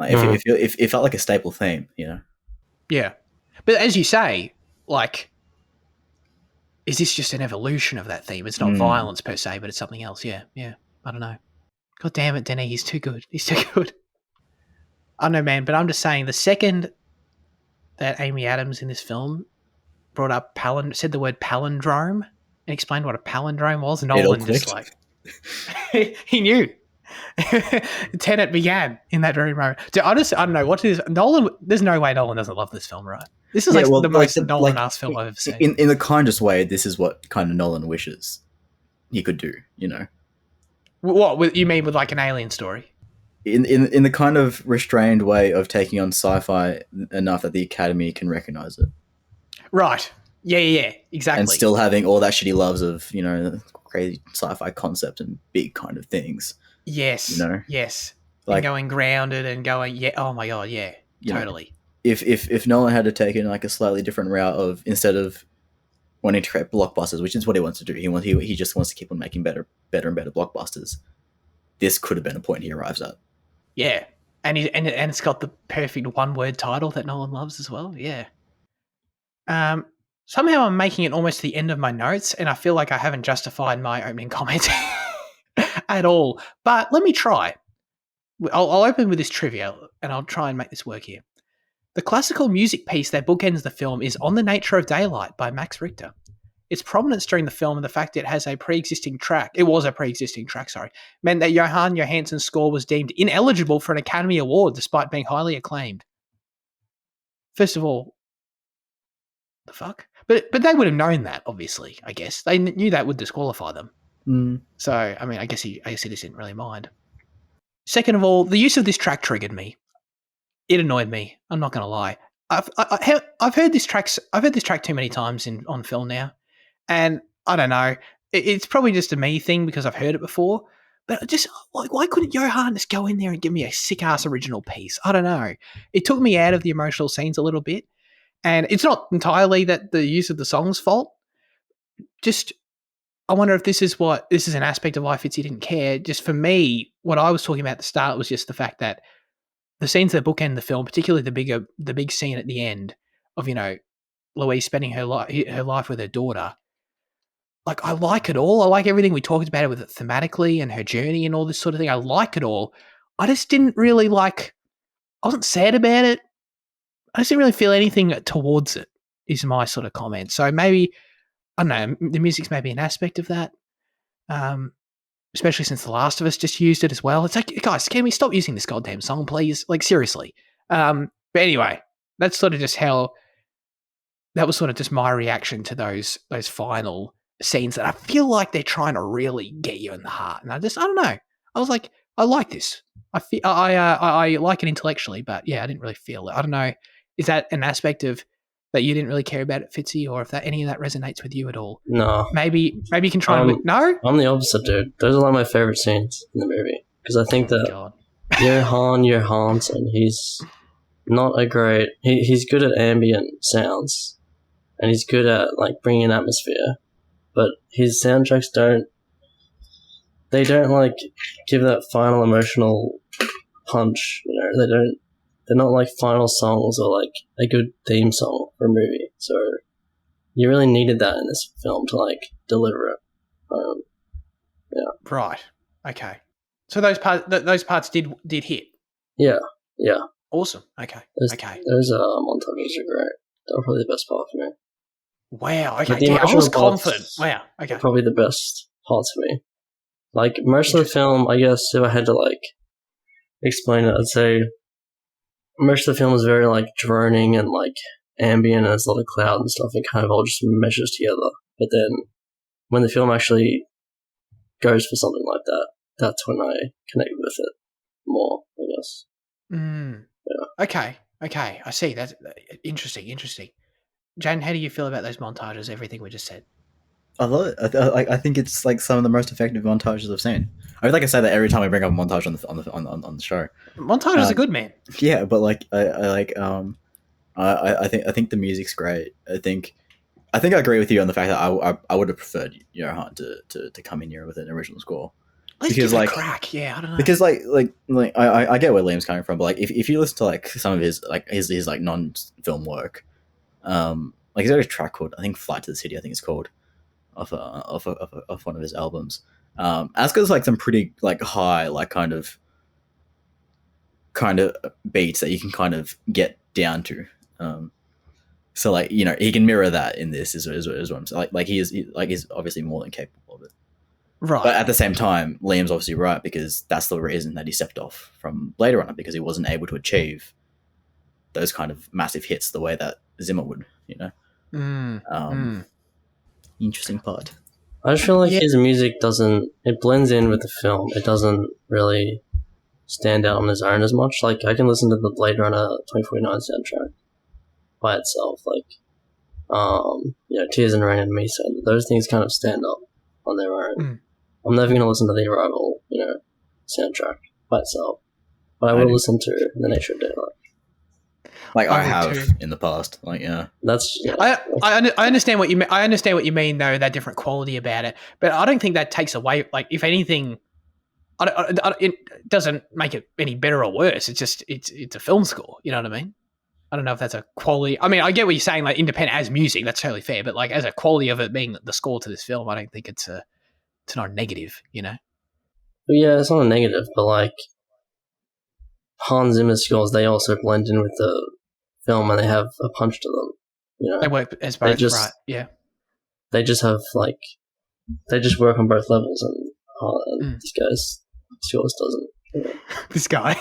Mm. if it felt like a staple theme. yeah. But as you say, like, is this just an evolution of that theme? It's not Mm. violence per se, but it's something else. Yeah, yeah. I don't know. God damn it, Denny, he's too good. He's too good. I don't know, man, but I'm just saying the second that Amy Adams in this film brought up said the word palindrome and explained what a palindrome was, It all Nolan just clicked. like he knew. Tenet began in that very moment. Dude, I don't know what is Nolan. There's no way Nolan doesn't love this film, right? This is Yeah, like well, the like most Nolan-ass film I've ever seen. in the kindest way, this is what kind of Nolan wishes he could do. What you mean with like an alien story? In the kind of restrained way of taking on sci-fi enough that the Academy can recognize it, Right. Yeah, yeah, yeah. and Exactly. still having all that shit he loves of crazy sci-fi concept and big kind of things. You Yes. know, Yes. And like going grounded and going, yeah. Oh my god, yeah. you know, Totally. if Nolan had to take in like a slightly different route of instead of wanting to create blockbusters, which is what he wants to do, he just wants to keep on making better and better blockbusters. This could have been a point he arrives at. Yeah. And it's got the perfect one-word title that Nolan loves as well. Yeah. Um, Somehow I'm making it almost the end of my notes, and I feel like I haven't justified my opening comment at all. But let me try. I'll open with this trivia, and I'll try and make this work here. The classical music piece that bookends the film is On the Nature of Daylight by Max Richter. Its prominence during the film and the fact it was a pre-existing track, meant that Johann Johansson's score was deemed ineligible for an Academy Award despite being highly acclaimed. First of all, the fuck? But they would have known that, obviously, I guess. They knew that would disqualify them. Mm. So, I mean, I guess he just didn't really mind. Second of all, the use of this track triggered me. It annoyed me. I'm not going to lie. I've heard this track. I've heard this track too many times on film now, and I don't know. It's probably just a me thing because I've heard it before. But just like, why couldn't Johann just go in there and give me a sick ass original piece? I don't know. It took me out of the emotional scenes a little bit, and it's not entirely that the use of the song's fault. Just I wonder if this is an aspect of why Fitzy didn't care. Just for me, what I was talking about at the start was just the fact that the scenes that bookend the film, particularly the big scene at the end of Louise spending her life with her daughter. Like I like it all. I like everything we talked about it with it thematically and her journey and all this sort of thing. I like it all. I just didn't really like. I wasn't sad about it. I just didn't really feel anything towards it. Is my sort of comment. So maybe I don't know. The music's maybe an aspect of that. especially since The Last of Us just used it as well. It's like, guys, can we stop using this goddamn song, please? Like, seriously. But anyway, that's sort of just how that was sort of just my reaction to those final scenes that I feel like they're trying to really get you in the heart. And I don't know. I was like, I like this. I like it intellectually, but yeah, I didn't really feel it. I don't know. Is that an aspect of that you didn't really care about it, Fitzy, or if that any of that resonates with you at all? No, Maybe you can try and no. I'm the opposite, dude. Those are like my favorite scenes in the movie because I think that God. Johansson, he's not a great. He's good at ambient sounds, and he's good at like bringing in atmosphere, but his soundtracks don't like give that final emotional punch. You know, they're not like final songs or like a good theme song for a movie. So you really needed that in this film to like deliver it. Yeah. Right. Okay. So those parts did hit. Yeah. Awesome. Okay. Those montages are great. They're probably the best part for me. Wow. Okay. But the Yeah, I was emotional confident. parts Wow. Okay. are probably the best parts for me. Like most of the film, I guess if I had to like explain it, I'd say most of the film is very like droning and like ambient, and there's a lot of cloud and stuff. It kind of all just meshes together. But then when the film actually goes for something like that, that's when I connect with it more, I guess. Yeah. Okay. I see. That's interesting. Jan, how do you feel about those montages? Everything we just said. I love it. I think it's like some of the most effective montages I've seen. I feel like I say that every time I bring up a montage on the show. Montages are good, man. Yeah, but like I think the music's great. I think I agree with you on the fact that I would have preferred Johan to come in here with an original score. Let's give it a crack. Yeah, I don't know. Because like I get where Liam's coming from, but like if you listen to like some of his like non-film work, like he's got a track called I think Flight to the City, I think it's called, off one of his albums. Asuka's like some pretty like high like kind of beats that you can kind of get down to. So like he can mirror that in this is what I'm saying. Like he's obviously more than capable of it. Right. But at the same time, Liam's obviously right because that's the reason that he stepped off from Blade Runner, because he wasn't able to achieve those kind of massive hits the way that Zimmer would. Interesting part. I just feel like his music it blends in with the film. It doesn't really stand out on its own as much. Like I can listen to the Blade Runner 2049 soundtrack by itself, like Tears and Rain and Misa. Those things kind of stand up on their own. I'm never going to listen to the Arrival, soundtrack by itself, but I will listen to The Nature of Daylight. Like I have in the past, like that's. Yeah, I understand what you mean. I understand what you mean, though. That different quality about it, but I don't think that takes away. Like, if anything, it doesn't make it any better or worse. It's just it's a film score. You know what I mean? I don't know if that's a quality. I mean, I get what you're saying. Like independent as music, that's totally fair. But like as a quality of it being the score to this film, I don't think it's not a negative. But yeah, it's not a negative, but like Hans Zimmer's scores, they also blend in with the film and they have a punch to them. They work as both, right? Yeah. They just have like they just work on both levels, and this guy's scores doesn't. This guy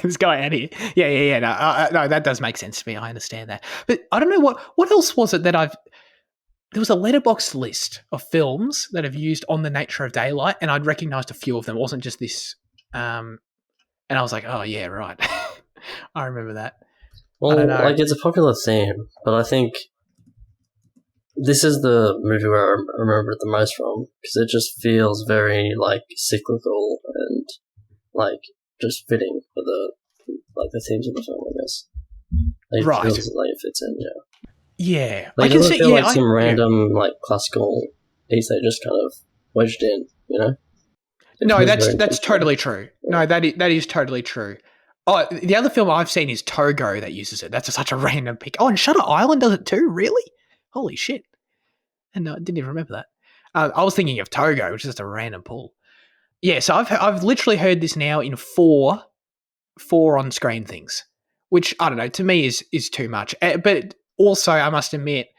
out here. Yeah. No, that does make sense to me. I understand that. But I don't know what else was it that there was a letterbox list of films that have used On the Nature of Daylight, and I'd recognized a few of them. It wasn't just this. And I was like, oh, yeah, right. I remember that. Well, like it's a popular theme, but I think this is the movie where I remember it the most from, because it just feels very like cyclical and like just fitting for the themes of the film, I guess. It feels like it fits in, yeah. Yeah, like, it doesn't feel like some random like classical piece they just kind of wedged in, No, that's totally true. No, that is totally true. Oh, the other film I've seen is Togo that uses it. That's such a random pick. Oh, and Shutter Island does it too. Really? Holy shit! And I didn't even remember that. I was thinking of Togo, which is just a random pull. Yeah, so I've literally heard this now in four on screen things, which I don't know, to me is too much. But also, I must admit,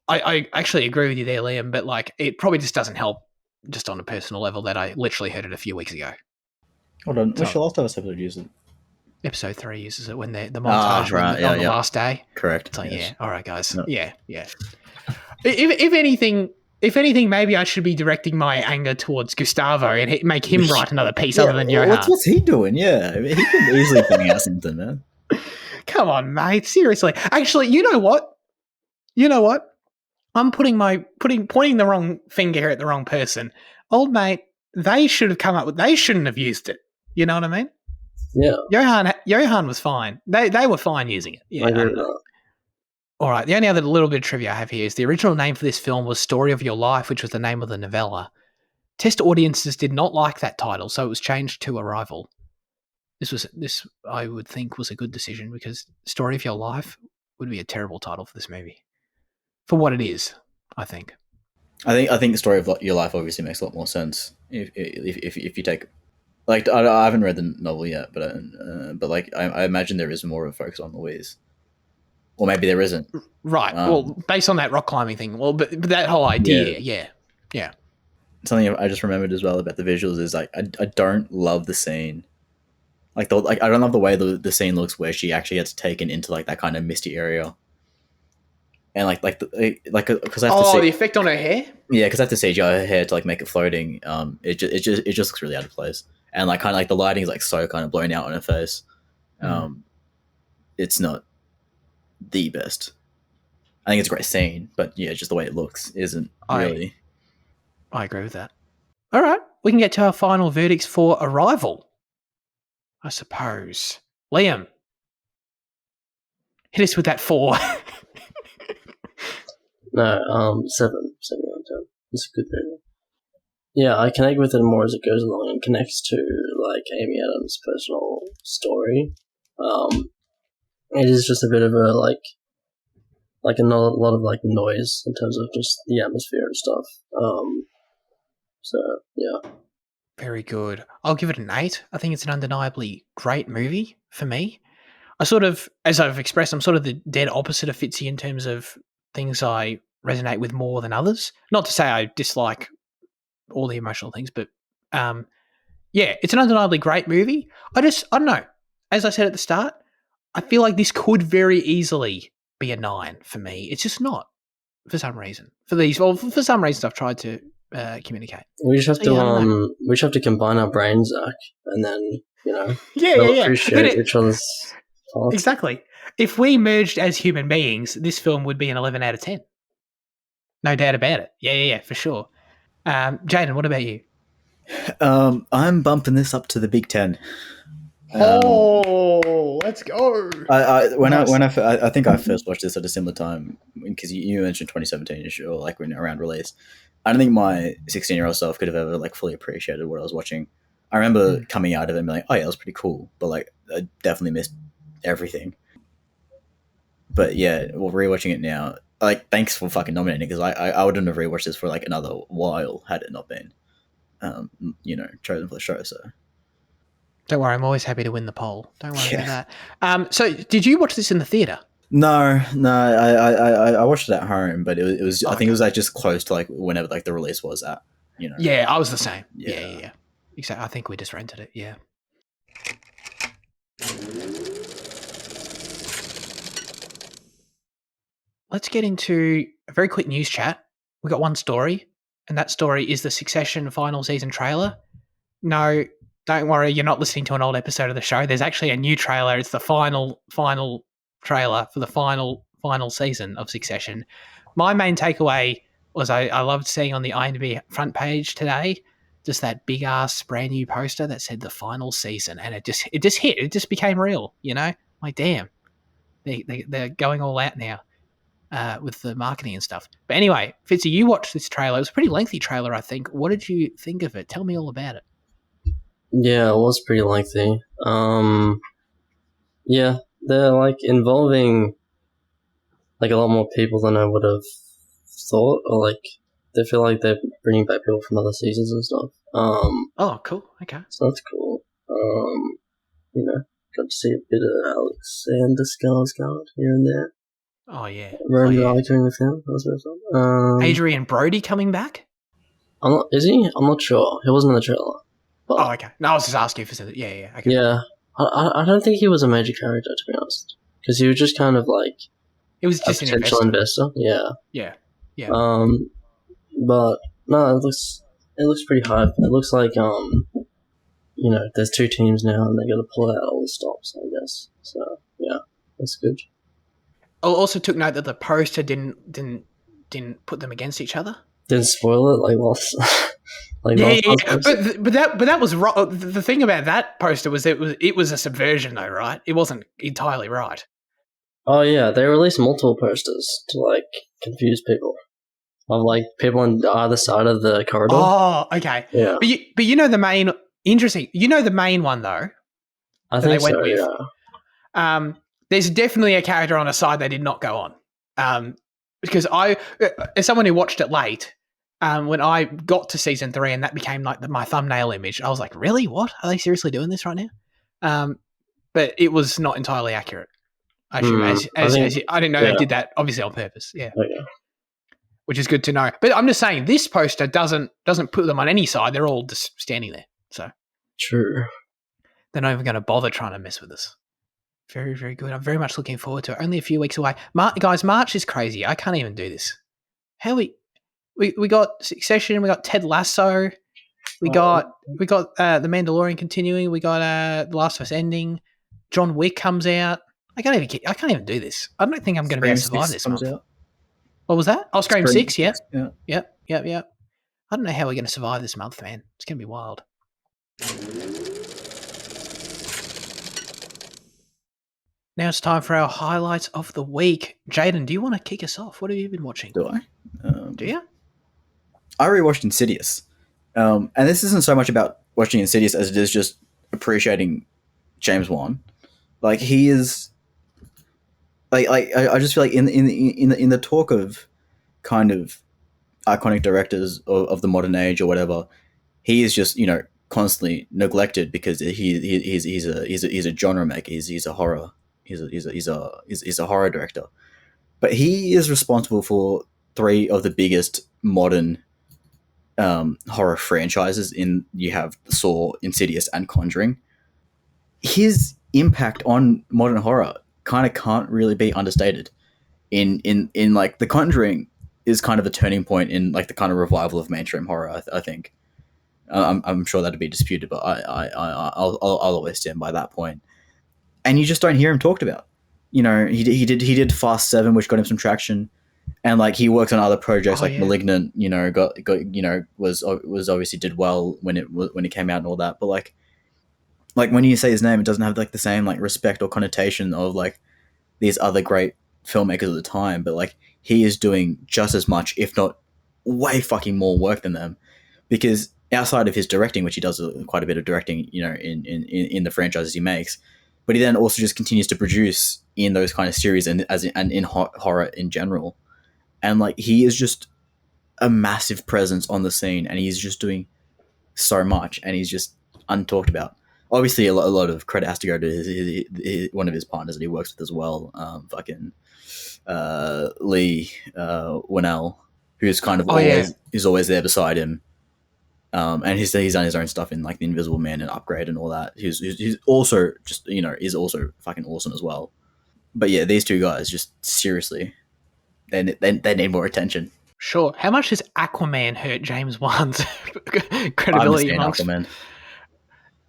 I actually agree with you there, Liam. But like, it probably just doesn't help just on a personal level that I literally heard it a few weeks ago. Hold on, which So- Last of Us episode use it? Episode 3 uses it when the montage Right, on the last day. correct. It's like, yes. yeah, all right, guys. No. Yeah. If anything, maybe I should be directing my anger towards Gustavo and make him write another piece other than Johan. What's he doing? Yeah, I mean, he could easily bang out something, man. Come on, mate. Seriously. Actually, you know what? I'm pointing the wrong finger at the wrong person. Old mate, they should have come up with. They shouldn't have used it. You know what I mean? Yeah, Johan was fine. They were fine using it. Yeah, I I agree don't with know. that. All right. The only other little bit of trivia I have here is the original name for this film was Story of Your Life, which was the name of the novella. Test audiences did not like that title, so it was changed to Arrival. This I would think was a good decision because Story of Your Life would be a terrible title for this movie. For what it is, I think. I think the story of your life obviously makes a lot more sense if you take like I haven't read the novel yet, but like I imagine there is more of a focus on Louise, or maybe there isn't. Right. Well, based on that rock climbing thing. Well, but that whole idea, yeah. Something I just remembered as well about the visuals is like I don't love the scene. Like I don't love the way the scene looks where she actually gets taken into like that kind of misty area, and because I have to see the effect on her hair. yeah, because I have to CGI her hair to like make it floating. It just looks really out of place, and like kind of like the lighting is like so kind of blown out on her face. It's not the best. I think it's a great scene, but yeah, just the way it looks isn't really. I agree with that. All right, we can get to our final verdicts for Arrival, I suppose. Liam, hit us with that 4. No, 7 out of 10. It's a good movie. Yeah, I connect with it more as it goes along and connects to like Amy Adams' personal story. It is just a bit of a like a lot of like noise in terms of just the atmosphere and stuff. So yeah. Very good. I'll give it an 8. I think it's an undeniably great movie for me. I sort of, as I've expressed, I'm sort of the dead opposite of Fitzy in terms of things I resonate with more than others. Not to say I dislike all the emotional things, but yeah, it's an undeniably great movie. I don't know. As I said at the start, I feel like this could very easily be a 9 for me. It's just not for some reason. For some reasons I've tried to communicate. We just have So, yeah, I don't to we just have to combine our brains, Zach, and then Yeah, we'll yeah. appreciate each other's thoughts. Exactly. If we merged as human beings, this film would be an 11 out of 10. No doubt about it. Yeah, for sure. Jaden, what about you? I'm bumping this up to the Big Ten. Let's go. I think I first watched this at a similar time because you mentioned 2017 or like when around release. I don't think my 16-year-old self could have ever like fully appreciated what I was watching. I remember coming out of it and being like, oh yeah, that was pretty cool, but like I definitely missed everything. But yeah, well, rewatching it now, like thanks for fucking nominating because I wouldn't have rewatched this for like another while had it not been, chosen for the show. So. Don't worry, I'm always happy to win the poll. Don't worry about that. So, did you watch this in the theater? No. I watched it at home, but it was. I think it was like just close to like whenever like the release was at. Yeah, I was the same. Yeah. Yeah. Exactly. I think we just rented it. Yeah. Let's get into a very quick news chat. We got one story, and that story is the Succession final season trailer. No, don't worry, you're not listening to an old episode of the show. There's actually a new trailer. It's the final trailer for the final season of Succession. My main takeaway was I loved seeing on the IMDb front page today just that big ass brand new poster that said the final season, and it just hit. It just became real, Like damn, they're going all out now with the marketing and stuff. But anyway, Fitzy, you watched this trailer. It was a pretty lengthy trailer, I think. What did you think of it? Tell me all about it. Yeah, it was pretty lengthy. Yeah, they're like involving like a lot more people than I would have thought, or like they feel like they're bringing back people from other seasons and stuff. Oh, cool. Okay, so that's cool. Got to see a bit of Alexander Skarsgård here and there. Oh yeah, Roman actor in the film. That was very fun. Adrian Brody coming back. Is he? I'm not sure. He wasn't in the trailer. But Oh, okay. No, I was just asking if it's yeah. Okay. yeah, I don't think he was a major character, to be honest, because he was just kind of like It was a just an potential investor. Yeah. Yeah. Yeah. But no, it looks pretty hype. It looks like there's two teams now, and they got to pull out all the stops, I guess. So yeah, that's good. I also took note that the poster didn't put them against each other. Didn't spoil it like last, like Yeah, last yeah, month's yeah. poster. But that was right. The thing about that poster was it was a subversion though, right? It wasn't entirely right. Oh yeah, they released multiple posters to like confuse people of like people on either side of the corridor. Oh, okay. Yeah, But you know the main interesting. You know the main one though I that they think went so. with. Yeah. There's definitely a character on a side they did not go on. Because as someone who watched it late, when I got to season 3 and that became like my thumbnail image, I was like, really? What? Are they seriously doing this right now? But it was not entirely accurate. I assume, I think I didn't know yeah. they did that obviously on purpose. Yeah, Okay. which is good to know. But I'm just saying, this poster doesn't put them on any side. They're all just standing there, so True. they're not even going to bother trying to mess with us. Very, very good. I'm very much looking forward to it. Only a few weeks away. Guys, March is crazy. I can't even do this. How we got Succession. We got Ted Lasso. We got The Mandalorian continuing. We got The Last of Us ending. John Wick comes out. I can't even do this. I don't think I'm going to be able to survive this month. Out. What was that? Oh, Scream 6. Yeah. Yeah. Yep. I don't know how we're going to survive this month, man. It's going to be wild. Now it's time for our highlights of the week. Jaden, do you want to kick us off? What have you been watching? Do I? Do you? I rewatched Insidious. And this isn't so much about watching Insidious as it is just appreciating James Wan. Like he is, like I just feel like in the talk of kind of iconic directors of the modern age or whatever, he is just constantly neglected because he's a genre maker. He's a horror. He's a horror director. But he is responsible for 3 of the biggest modern horror franchises. You have Saw, Insidious, and Conjuring. His impact on modern horror kind of can't really be understated. In like The Conjuring is kind of a turning point in like the kind of revival of mainstream horror. I think. I'm sure that'd be disputed, but I'll always stand by that point. And you just don't hear him talked about. He did Fast 7, which got him some traction. And like he worked on other projects Malignant, got was obviously did well when it came out and all that. But like when you say his name, it doesn't have like the same like respect or connotation of like these other great filmmakers at the time. But like he is doing just as much, if not way fucking more work than them, because outside of his directing, which he does quite a bit of directing, in the franchises he makes, but he then also just continues to produce in those kind of series and in horror in general. And like he is just a massive presence on the scene, and he's just doing so much, and he's just untalked about. Obviously, a lot of credit has to go to one of his partners that he works with as well, Lee Winnell, who's kind of is always there beside him. And he's done his own stuff in like The Invisible Man and Upgrade and all that. He's also just is also fucking awesome as well. But yeah, these 2 guys just seriously, they need more attention. Sure. How much does Aquaman hurt James Wan's I credibility understand amongst? Aquaman.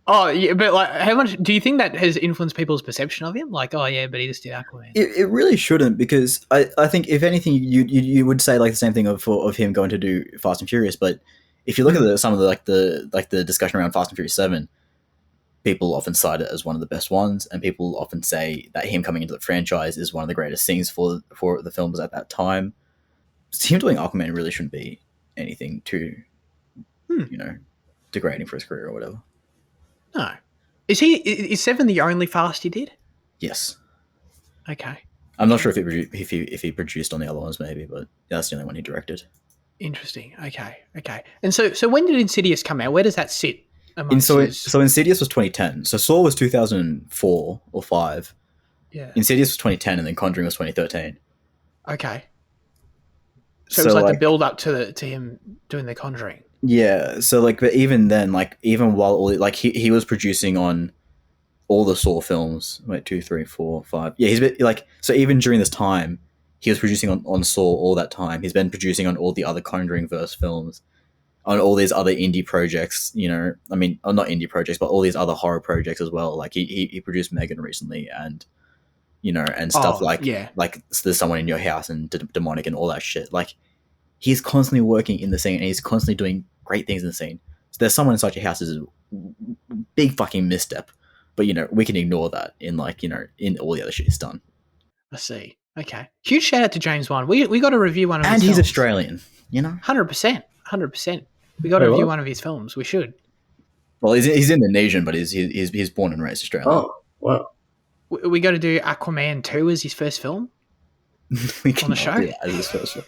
Oh yeah, but like, how much do you think that has influenced people's perception of him? Like, oh yeah, but he just did Aquaman. It really shouldn't, because I think if anything, you would say like the same thing of him going to do Fast and Furious. But if you look at some of the discussion around Fast and Furious 7, people often cite it as one of the best ones, and people often say that him coming into the franchise is one of the greatest things for the films at that time. So him doing Aquaman really shouldn't be anything too, degrading for his career or whatever. No, is 7 the only Fast he did? Yes. Okay. I'm not sure if he produced on the other ones, maybe, but that's the only one he directed. Interesting. Okay. And so when did Insidious come out? Where does that sit? So Insidious was 2010. So Saw was 2004 or 5. Yeah. Insidious was 2010, and then Conjuring was 2013. Okay. So it was like the build up to him doing The Conjuring. Yeah, so like, but even then, like, even while he was producing on all the Saw films. Wait, 2, 3, 4, 5. Yeah, he's been like, so even during this time, he was producing on Saw all that time. He's been producing on all the other Conjuring verse films, on all these other indie projects. You know, I mean, not indie projects, but all these other horror projects as well. Like he produced Megan recently, and and stuff Oh yeah, like There's Someone in Your House and Demonic and all that shit. Like he's constantly working in the scene and he's constantly doing great things in the scene. So There's Someone Inside Your House is a big fucking misstep, but we can ignore that in in all the other shit he's done. I see. Okay, huge shout out to James Wan. We got to review one of his And he's films. Australian, 100%, 100%. We got to Wait, review what? one of his films. We should. Well, he's Indonesian, but he's born and raised Australian. Oh, wow. We got to do Aquaman 2 as his first film We on the cannot show. do that as his first film.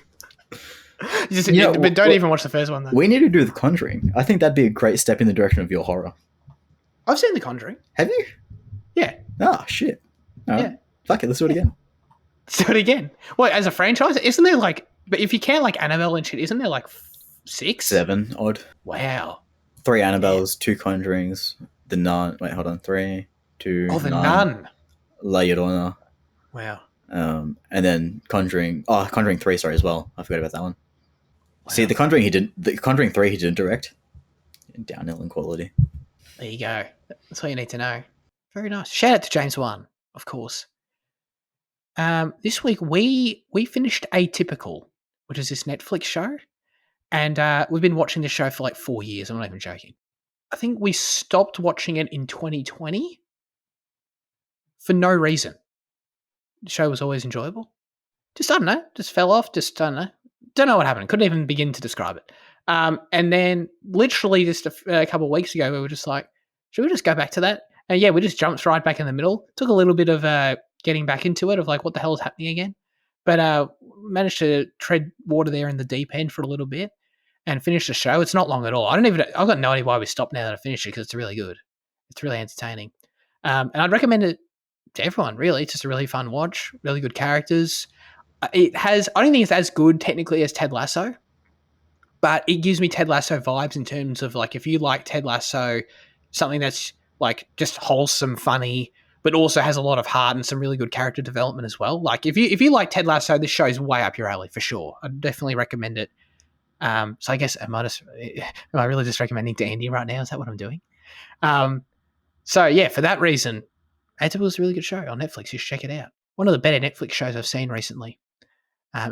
But don't even watch the first one though. We need to do The Conjuring. I think that'd be a great step in the direction of your horror. I've seen The Conjuring. Have you? Yeah. Ah, shit. All right. Yeah. Fuck it, let's do it again. Let's do it again. Well, as a franchise, isn't there like? But if you count like Annabelle and shit, isn't there like 6? 7 odd. Wow. 3 Annabelles, 2 Conjurings, The Nun. Wait, hold on. 3, 2. Oh, the Nun. La Llorona. Wow. And then Conjuring. Oh, Conjuring 3. Sorry, as well. I forgot about that one. Wow. See, The Conjuring 3 he didn't direct. Downhill in quality. There you go. That's all you need to know. Very nice. Shout out to James Wan, of course. This week we finished Atypical, which is this Netflix show, and we've been watching this show for like 4 years. I'm not even joking. I think we stopped watching it in 2020 for no reason. The show was always enjoyable. Just, I don't know, just fell off. Just, I don't know. Don't know what happened. Couldn't even begin to describe it. And then literally just a couple of weeks ago, we were just like, should we just go back to that? And yeah, we just jumped right back in the middle. Took a little bit of getting back into it of like, what the hell is happening again? But managed to tread water there in the deep end for a little bit and finish the show. It's not long at all. I've got no idea why we stopped now that I finished it because it's really good. It's really entertaining. And I'd recommend it to everyone, really. It's just a really fun watch, really good characters. I don't think it's as good technically as Ted Lasso, but it gives me Ted Lasso vibes in terms of like, if you like Ted Lasso, something that's like just wholesome, funny, but also has a lot of heart and some really good character development as well. Like if you like Ted Lasso, this show's way up your alley for sure. I'd definitely recommend it. So I guess am I really just recommending to Andy right now? Is that what I'm doing? So yeah, for that reason, Atypical was a really good show on Netflix. You should check it out. One of the better Netflix shows I've seen recently.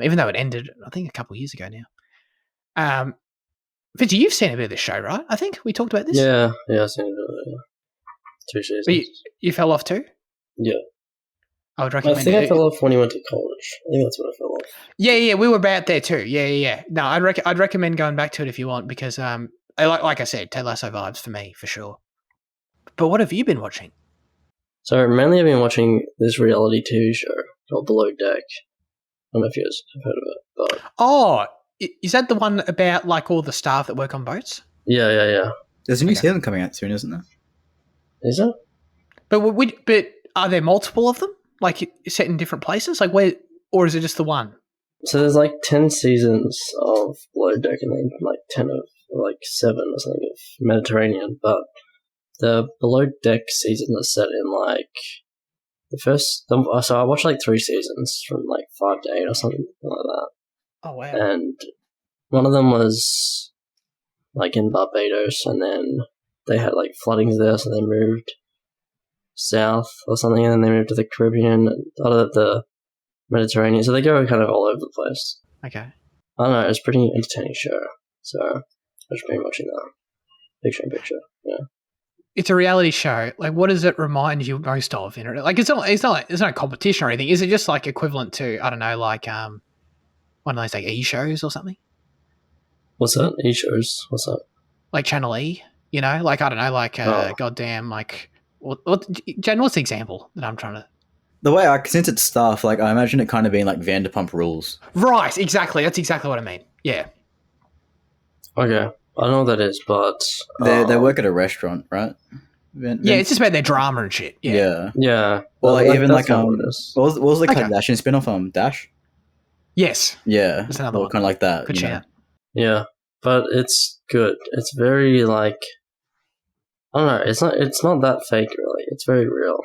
Even though it ended, I think, a couple of years ago now. Fitzy, you've seen a bit of this show, right? I think we talked about this. Yeah, I've seen it. 2 seasons. But you fell off too? Yeah. I would I recommend think it. I fell off when he went to college. I think that's when I fell off. Yeah, we were about there too. Yeah. No, I'd recommend going back to it if you want because, like I said, Ted Lasso vibes for me for sure. But what have you been watching? So mainly I've been watching this reality TV show called Below Deck. I don't know if you guys have heard of it, but Oh, is that the one about like all the staff that work on boats? yeah. There's a new Okay. season coming out soon, isn't there? Is it? But are there multiple of them? Like set in different places? Like where, or is it just the one? So there's like 10 seasons of Below Deck and then like 10 of like 7 or something of Mediterranean, but the Below Deck season is set in like so I watched like 3 seasons from like 5 to 8 or something like that. Oh wow. And one of them was like in Barbados, and then they had like floodings there, so they moved south or something, and then they moved to the Caribbean, the Mediterranean. So they go kind of all over the place. Okay. I don't know, it's a pretty entertaining show. So I've just been watching that. Picture in picture, yeah. It's a reality show. Like, what does it remind you most of? Like, it's not a competition or anything. Is it just like equivalent to, I don't know, like one of those like E shows or something? What's that? E-shows? What's that? Like Channel E, like I don't know, like goddamn, like Jen, what's the example that I'm trying to? The way since it's staff, like I imagine it kind of being like Vanderpump Rules. Right, exactly. That's exactly what I mean. Yeah. Okay. I don't know what that is, but They work at a restaurant, right? Yeah, it's just about their drama and shit. Yeah. yeah. Or like even that's like not what it is. what was the Okay. Kardashian spin-off? Dash. Yes. Yeah, That's another or one. kind of like that. Good shout. Yeah, but it's good. It's very like I don't know. It's not that fake really. It's very real.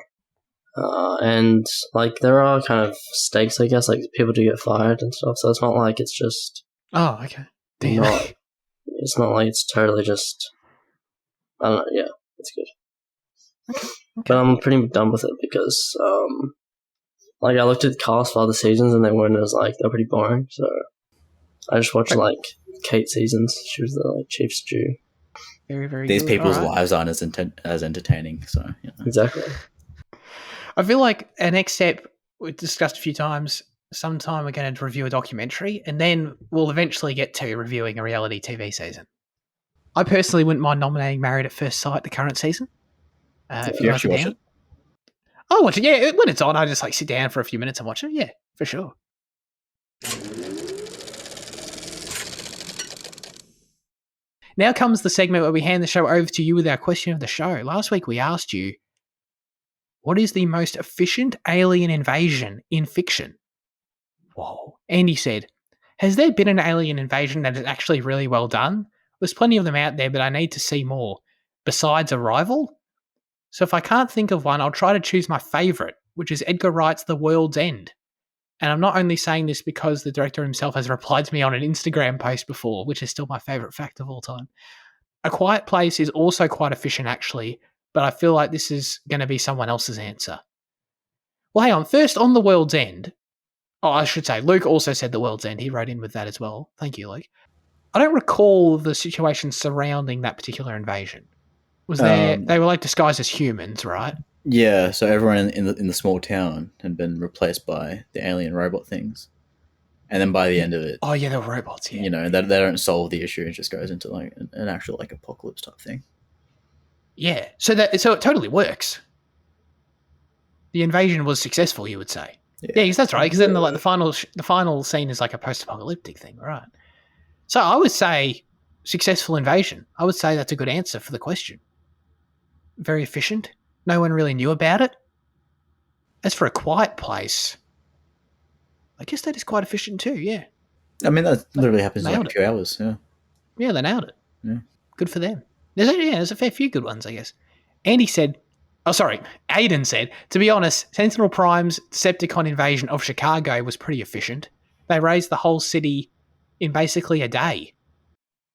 And like there are kind of stakes, I guess. Like people do get fired and stuff, so it's not like it's just Oh, okay. Damn. not. It's not like it's totally just. I don't know. Yeah, it's good. Okay. But I'm pretty done with it because like I looked at the cast for other seasons and they weren't as like they're pretty boring. So I just watched like Kate's seasons. She was the like chief stew. Very, very These good. people's All right. lives aren't as entertaining. So Exactly. I feel like our next step, we've discussed a few times, sometime we're going to review a documentary, and then we'll eventually get to reviewing a reality TV season. I personally wouldn't mind nominating Married at First Sight, the current season. If you guys are actually watch down. it? I'll watch it, yeah. When it's on, I just like sit down for a few minutes and watch it. Yeah, for sure. Now comes the segment where we hand the show over to you with our question of the show. Last week we asked you, what is the most efficient alien invasion in fiction? Whoa. Andy said, has there been an alien invasion that is actually really well done? There's plenty of them out there, but I need to see more. Besides Arrival? So if I can't think of one, I'll try to choose my favourite, which is Edgar Wright's The World's End. And I'm not only saying this because the director himself has replied to me on an Instagram post before, which is still my favourite fact of all time. A Quiet Place is also quite efficient, actually, but I feel like this is going to be someone else's answer. Well, hang on. First, on The World's End. Oh, I should say, Luke also said The World's End. He wrote in with that as well. Thank you, Luke. I don't recall the situation surrounding that particular invasion. Was there? They were like disguised as humans, right? Yeah, so everyone in the small town had been replaced by the alien robot things, and then by the end of it, Oh yeah, they were robots. Yeah, you know, they don't solve the issue. It just goes into like an actual like apocalypse type thing. yeah. So it totally works. The invasion was successful, you would say. Yeah, because that's right. Because then the final scene is like a post-apocalyptic thing, right? So I would say successful invasion. I would say that's a good answer for the question. Very efficient. No one really knew about it. As for A Quiet Place, I guess that is quite efficient too, yeah. I mean, that literally happens in Nailed like 2 hours. Yeah. Yeah, they nailed it. Yeah. Good for them. There's a fair few good ones, I guess. Aiden said, to be honest, Sentinel Prime's Decepticon invasion of Chicago was pretty efficient. They razed the whole city in basically a day.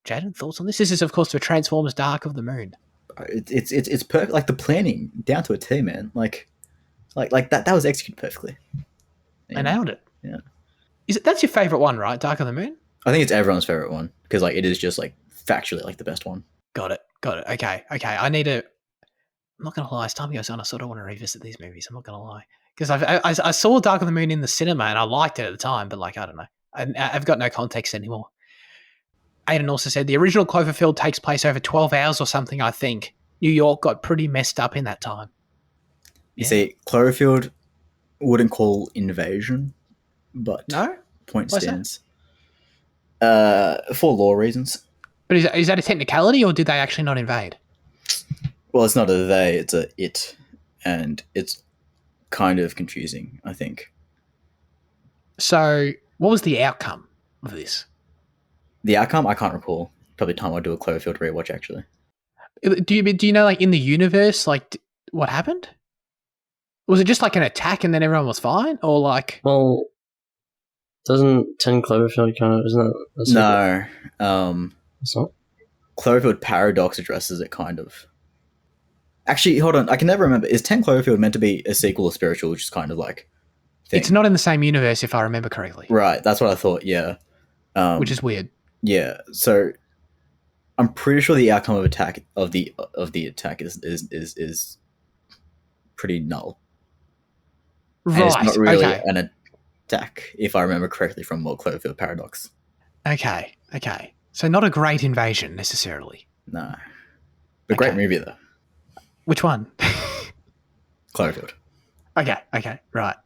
Jaden, thoughts on this? This is, of course, the Transformers Dark of the Moon. It's perfect. Like the planning down to a T, man. Like that was executed perfectly. They nailed it. Yeah. That's your favourite one, right? Dark of the Moon? I think it's everyone's favorite one because like it is just like factually like the best one. Got it. Okay. I'm not going to lie. As time goes on, I sort of want to revisit these movies. I'm not going to lie. Because I saw Dark of the Moon in the cinema and I liked it at the time, but like, I don't know. I've got no context anymore. Aiden also said the original Cloverfield takes place over 12 hours or something, I think. New York got pretty messed up in that time. You see, Cloverfield wouldn't call invasion, but No? point Why's stands. For law reasons. But is that a technicality or did they actually not invade? Well, it's not a they, it's a it. And it's kind of confusing, I think. So what was the outcome of this? The outcome, I can't recall. Probably time I'll do a Cloverfield rewatch, actually. Do you know, like, in the universe, like, what happened? Was it just like an attack and then everyone was fine? Or like... Well, doesn't 10 Cloverfield kind of... Isn't that... No. It's not? Cloverfield Paradox addresses it, kind of. Actually, hold on. I can never remember. Is 10 Cloverfield meant to be a sequel of Spiritual, which is kind of like... thing? It's not in the same universe, if I remember correctly. Right, that's what I thought, yeah. Which is weird. Yeah, so... I'm pretty sure the outcome of the attack is pretty null. Right. And it's not really okay. an attack, if I remember correctly from more Cloverfield Paradox. Okay. So not a great invasion necessarily. No. But great movie though. Which one? Cloverfield. Okay, right.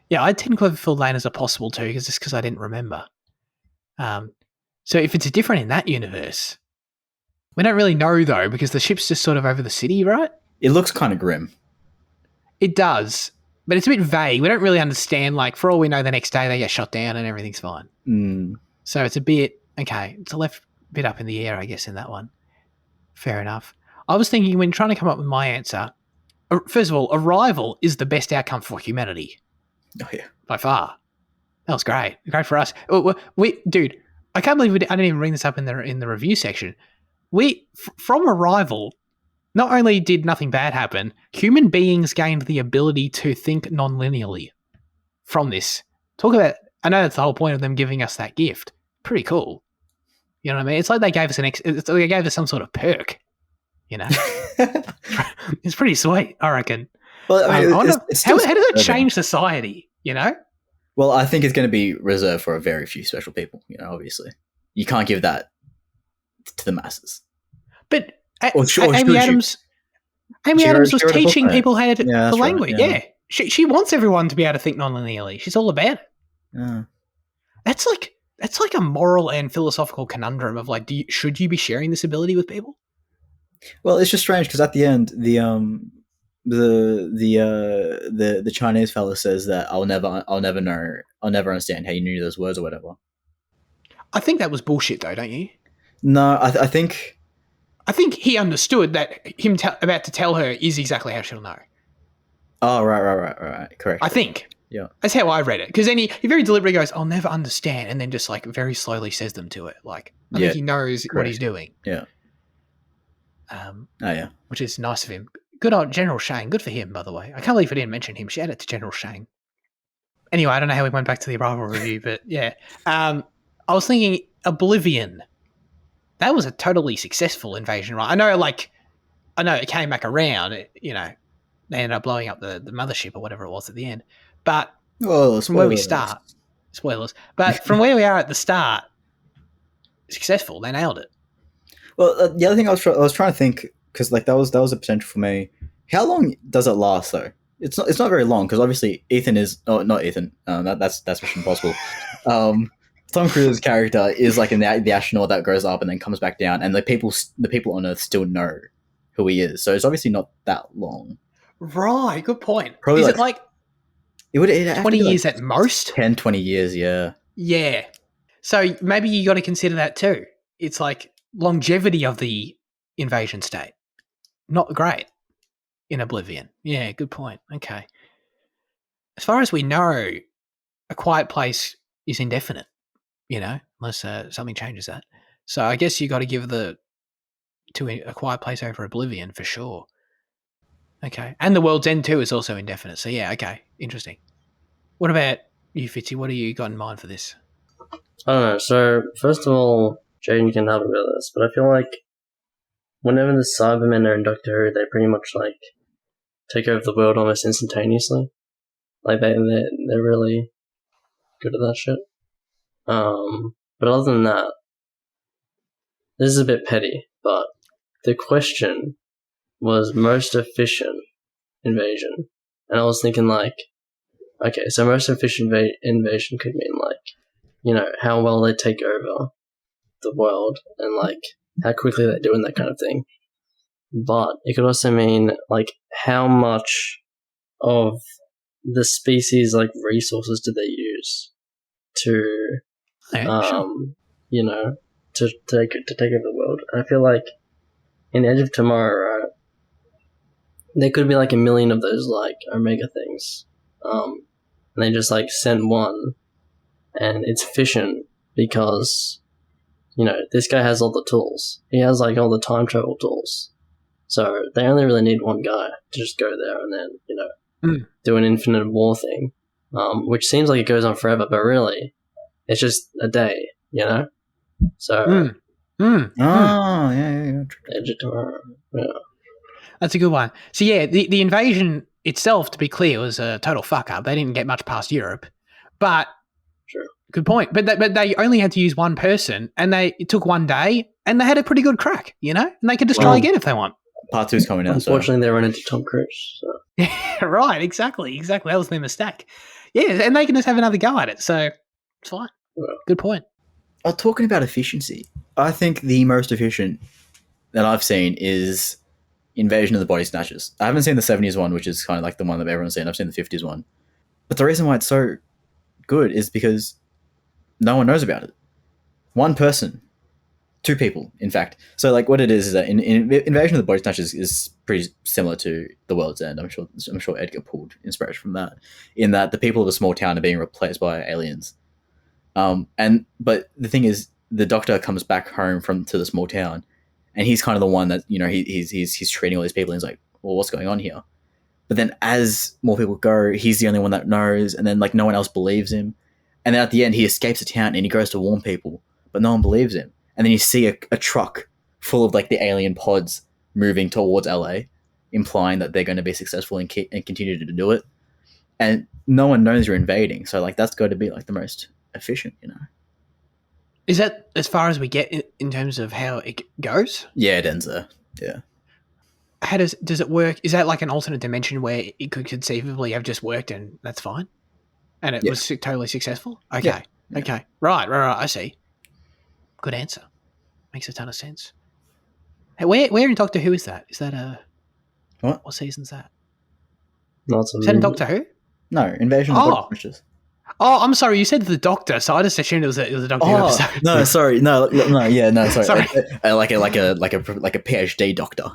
Yeah, I had 10 Cloverfield Lane as a possible too, because I didn't remember. So if it's different in that universe, we don't really know though, because the ship's just sort of over the city, right? It looks kind of grim. It does, but it's a bit vague. We don't really understand, like, for all we know, the next day they get shot down and everything's fine. Mm. So it's a bit, okay, it's left bit up in the air, I guess, in that one. Fair enough. I was thinking when trying to come up with my answer, first of all, Arrival is the best outcome for humanity Oh yeah. by far. That was great. Great for us. Dude, I can't believe I didn't even bring this up in the review section. From Arrival, not only did nothing bad happen, human beings gained the ability to think non-linearly from this. Talk about, I know that's the whole point of them giving us that gift. Pretty cool. You know what I mean? It's like they gave us they gave us some sort of perk, you know? It's pretty sweet, I reckon. Well, I mean, I wonder, it's how still does it disturbing. change society, you know? Well, I think it's going to be reserved for a very few special people. Obviously, you can't give that to the masses. But Or Amy Adams, Amy Adams was She wrote a book teaching on it. people how to Yeah, the that's right. language. Yeah. Yeah, she wants everyone to be able to think non-linearly. She's all about it. Yeah. That's like a moral and philosophical conundrum of like, should you be sharing this ability with people? Well, it's just strange because at the end, the Chinese fella says that I'll never understand how you knew those words or whatever. I think that was bullshit, though, don't you? No, I think. I think he understood that him about to tell her is exactly how she'll know. Oh, right. Correct. I think. Yeah. That's how I read it. Because then he very deliberately goes, I'll never understand, and then just like very slowly says them to it. Like, I think he knows what he's doing. Yeah. Yeah. Which is nice of him. Good old General Shane. Good for him, by the way. I can't believe I didn't mention him. Shout out to General Shane. Anyway, I don't know how we went back to the Arrival review, but yeah. I was thinking Oblivion. That was a totally successful invasion, right? I know it came back around. They ended up blowing up the mothership or whatever it was at the end. But from where we start, spoilers. But from where we are at the start, successful. They nailed it. Well, the other thing I was trying to think because like that was a potential for me. How long does it last though? It's not very long because obviously Ethan is not Ethan. That's Mission Impossible. Tom Cruise's character is like the astronaut that goes up and then comes back down, and the people on Earth still know who he is. So it's obviously not that long. Right, good point. Probably is it like it would 20 years at most? 10, 20 years, yeah. Yeah. So maybe you got to consider that too. It's like longevity of the invasion state. Not great in Oblivion. Yeah, good point. Okay. As far as we know, A Quiet Place is indefinite, unless something changes that. So I guess you got to give to A Quiet Place over Oblivion for sure. Okay. And The World's End 2 is also indefinite. So yeah, okay. Interesting. What about you, Fitzy? What do you got in mind for this? I don't know. So, first of all, Jaden can have a bit of this, but I feel like whenever the Cybermen are in Doctor Who, they pretty much like take over the world almost instantaneously. Like they're really good at that shit. But other than that, this is a bit petty, but the question was most efficient invasion, and I was thinking like, okay, so most efficient invasion could mean like, how well they take over the world and like how quickly they do and that kind of thing. But it could also mean like how much of the species like resources do they use to Sure. to take over the world. And I feel like in Edge of Tomorrow, right, there could be like a million of those like Omega things. And they just like send one and it's efficient because this guy has all the tools. He has like all the time travel tools. So they only really need one guy to just go there and then, do an infinite war thing. Which seems like it goes on forever, but really it's just a day, So yeah. Edge of Tomorrow. Yeah. That's a good one. So yeah, the invasion itself, to be clear, was a total fuck up. They didn't get much past Europe, but Sure. Good point. But they only had to use one person, and it took one day, and they had a pretty good crack, and they could just try again if they want. Part 2's coming out. Unfortunately, they run into Tom Cruise. So. Yeah, right. Exactly. That was their mistake. Yeah, and they can just have another go at it. So it's fine. Yeah. Good point. Talking about efficiency, I think the most efficient that I've seen is Invasion of the Body Snatchers. I haven't seen the 70s one, which is kind of like the one that everyone's seen. I've seen the 50s one. But the reason why it's so good is because no one knows about it. One person Two people, in fact. So like what it is that in Invasion of the Body Snatchers is pretty similar to The World's End. I'm sure Edgar pulled inspiration from that. In that the people of a small town are being replaced by aliens. But the thing is, the Doctor comes back home to the small town, and he's kind of the one that he's treating all these people. And he's like, well, what's going on here? But then as more people go, he's the only one that knows, and then like no one else believes him. And then at the end, he escapes the town and he goes to warn people, but no one believes him. And then you see a truck full of like the alien pods moving towards LA, implying that they're going to be successful and continue to do it. And no one knows you're invading, so like that's got to be like the most efficient, Is that as far as we get in terms of how it goes? Yeah, it ends there. Yeah. How does it work? Is that like an alternate dimension where it could conceivably have just worked and that's fine, and it was totally successful? Okay, Yeah. okay, right. I see. Good answer. Makes a ton of sense. Hey, where in Doctor Who is that? Is that What season's that? Lots of Is that in Doctor Who? No, Invasion of the Body Snatchers. Oh, I'm sorry. You said the Doctor, so I just assumed it was a Doctor Who episode. No, sorry, no, sorry. Sorry. Like a PhD doctor,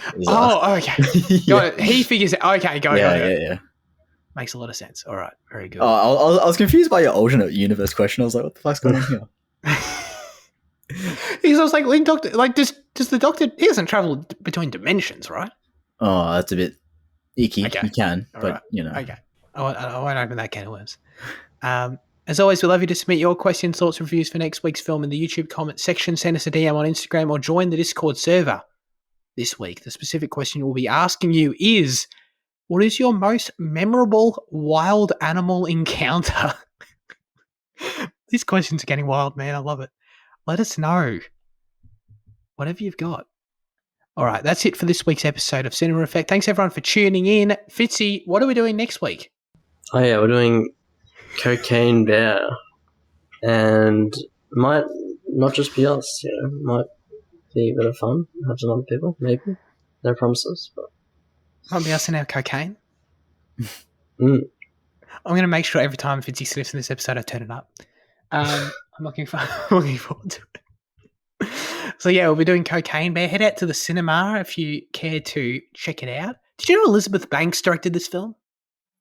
Okay. Got it. He figures it. Okay, got it. Yeah. Makes a lot of sense. All right, very good. I was confused by your alternate universe question. I was like, what the fuck's going on here? Because I was like, Link Doctor, like, does the Doctor? He doesn't travel between dimensions, right? Oh, that's a bit icky. Okay. You can, All but right. Okay. I won't open that can of worms. As always, we'd love you to submit your questions, thoughts, reviews for next week's film in the YouTube comment section. Send us a DM on Instagram or join the Discord server this week. The specific question we'll be asking you is, what is your most memorable wild animal encounter? These questions are getting wild, man. I love it. Let us know. Whatever you've got. All right, that's it for this week's episode of Cinema Effect. Thanks, everyone, for tuning in. Fitzy, what are we doing next week? Oh yeah, we're doing Cocaine Bear, and might not just be us. Might be a bit of fun. Have some other people, maybe. No promises, but Might be us and our cocaine. Mm. I'm going to make sure every time Fitzy sniffs in this episode, I turn it up. I'm looking forward to it. So yeah, we'll be doing Cocaine Bear. Head out to the cinema if you care to check it out. Did you know Elizabeth Banks directed this film?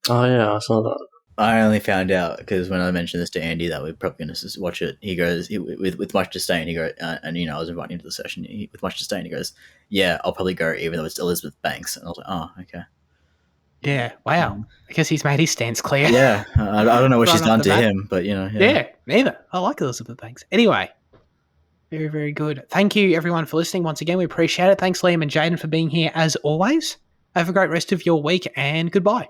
Oh yeah, I saw that. I only found out because when I mentioned this to Andy that we're probably going to watch it, he goes with much disdain. He goes, and I was inviting him to the session with much disdain. He goes, "Yeah, I'll probably go, even though it's Elizabeth Banks." And I was like, "Oh, okay." Yeah, wow. I guess he's made his stance clear. Yeah, I don't know what she's done to bat. him, but Yeah, neither. I like Elizabeth Banks. Anyway, very, very good. Thank you, everyone, for listening. Once again, we appreciate it. Thanks, Liam and Jaden, for being here as always. Have a great rest of your week, and goodbye.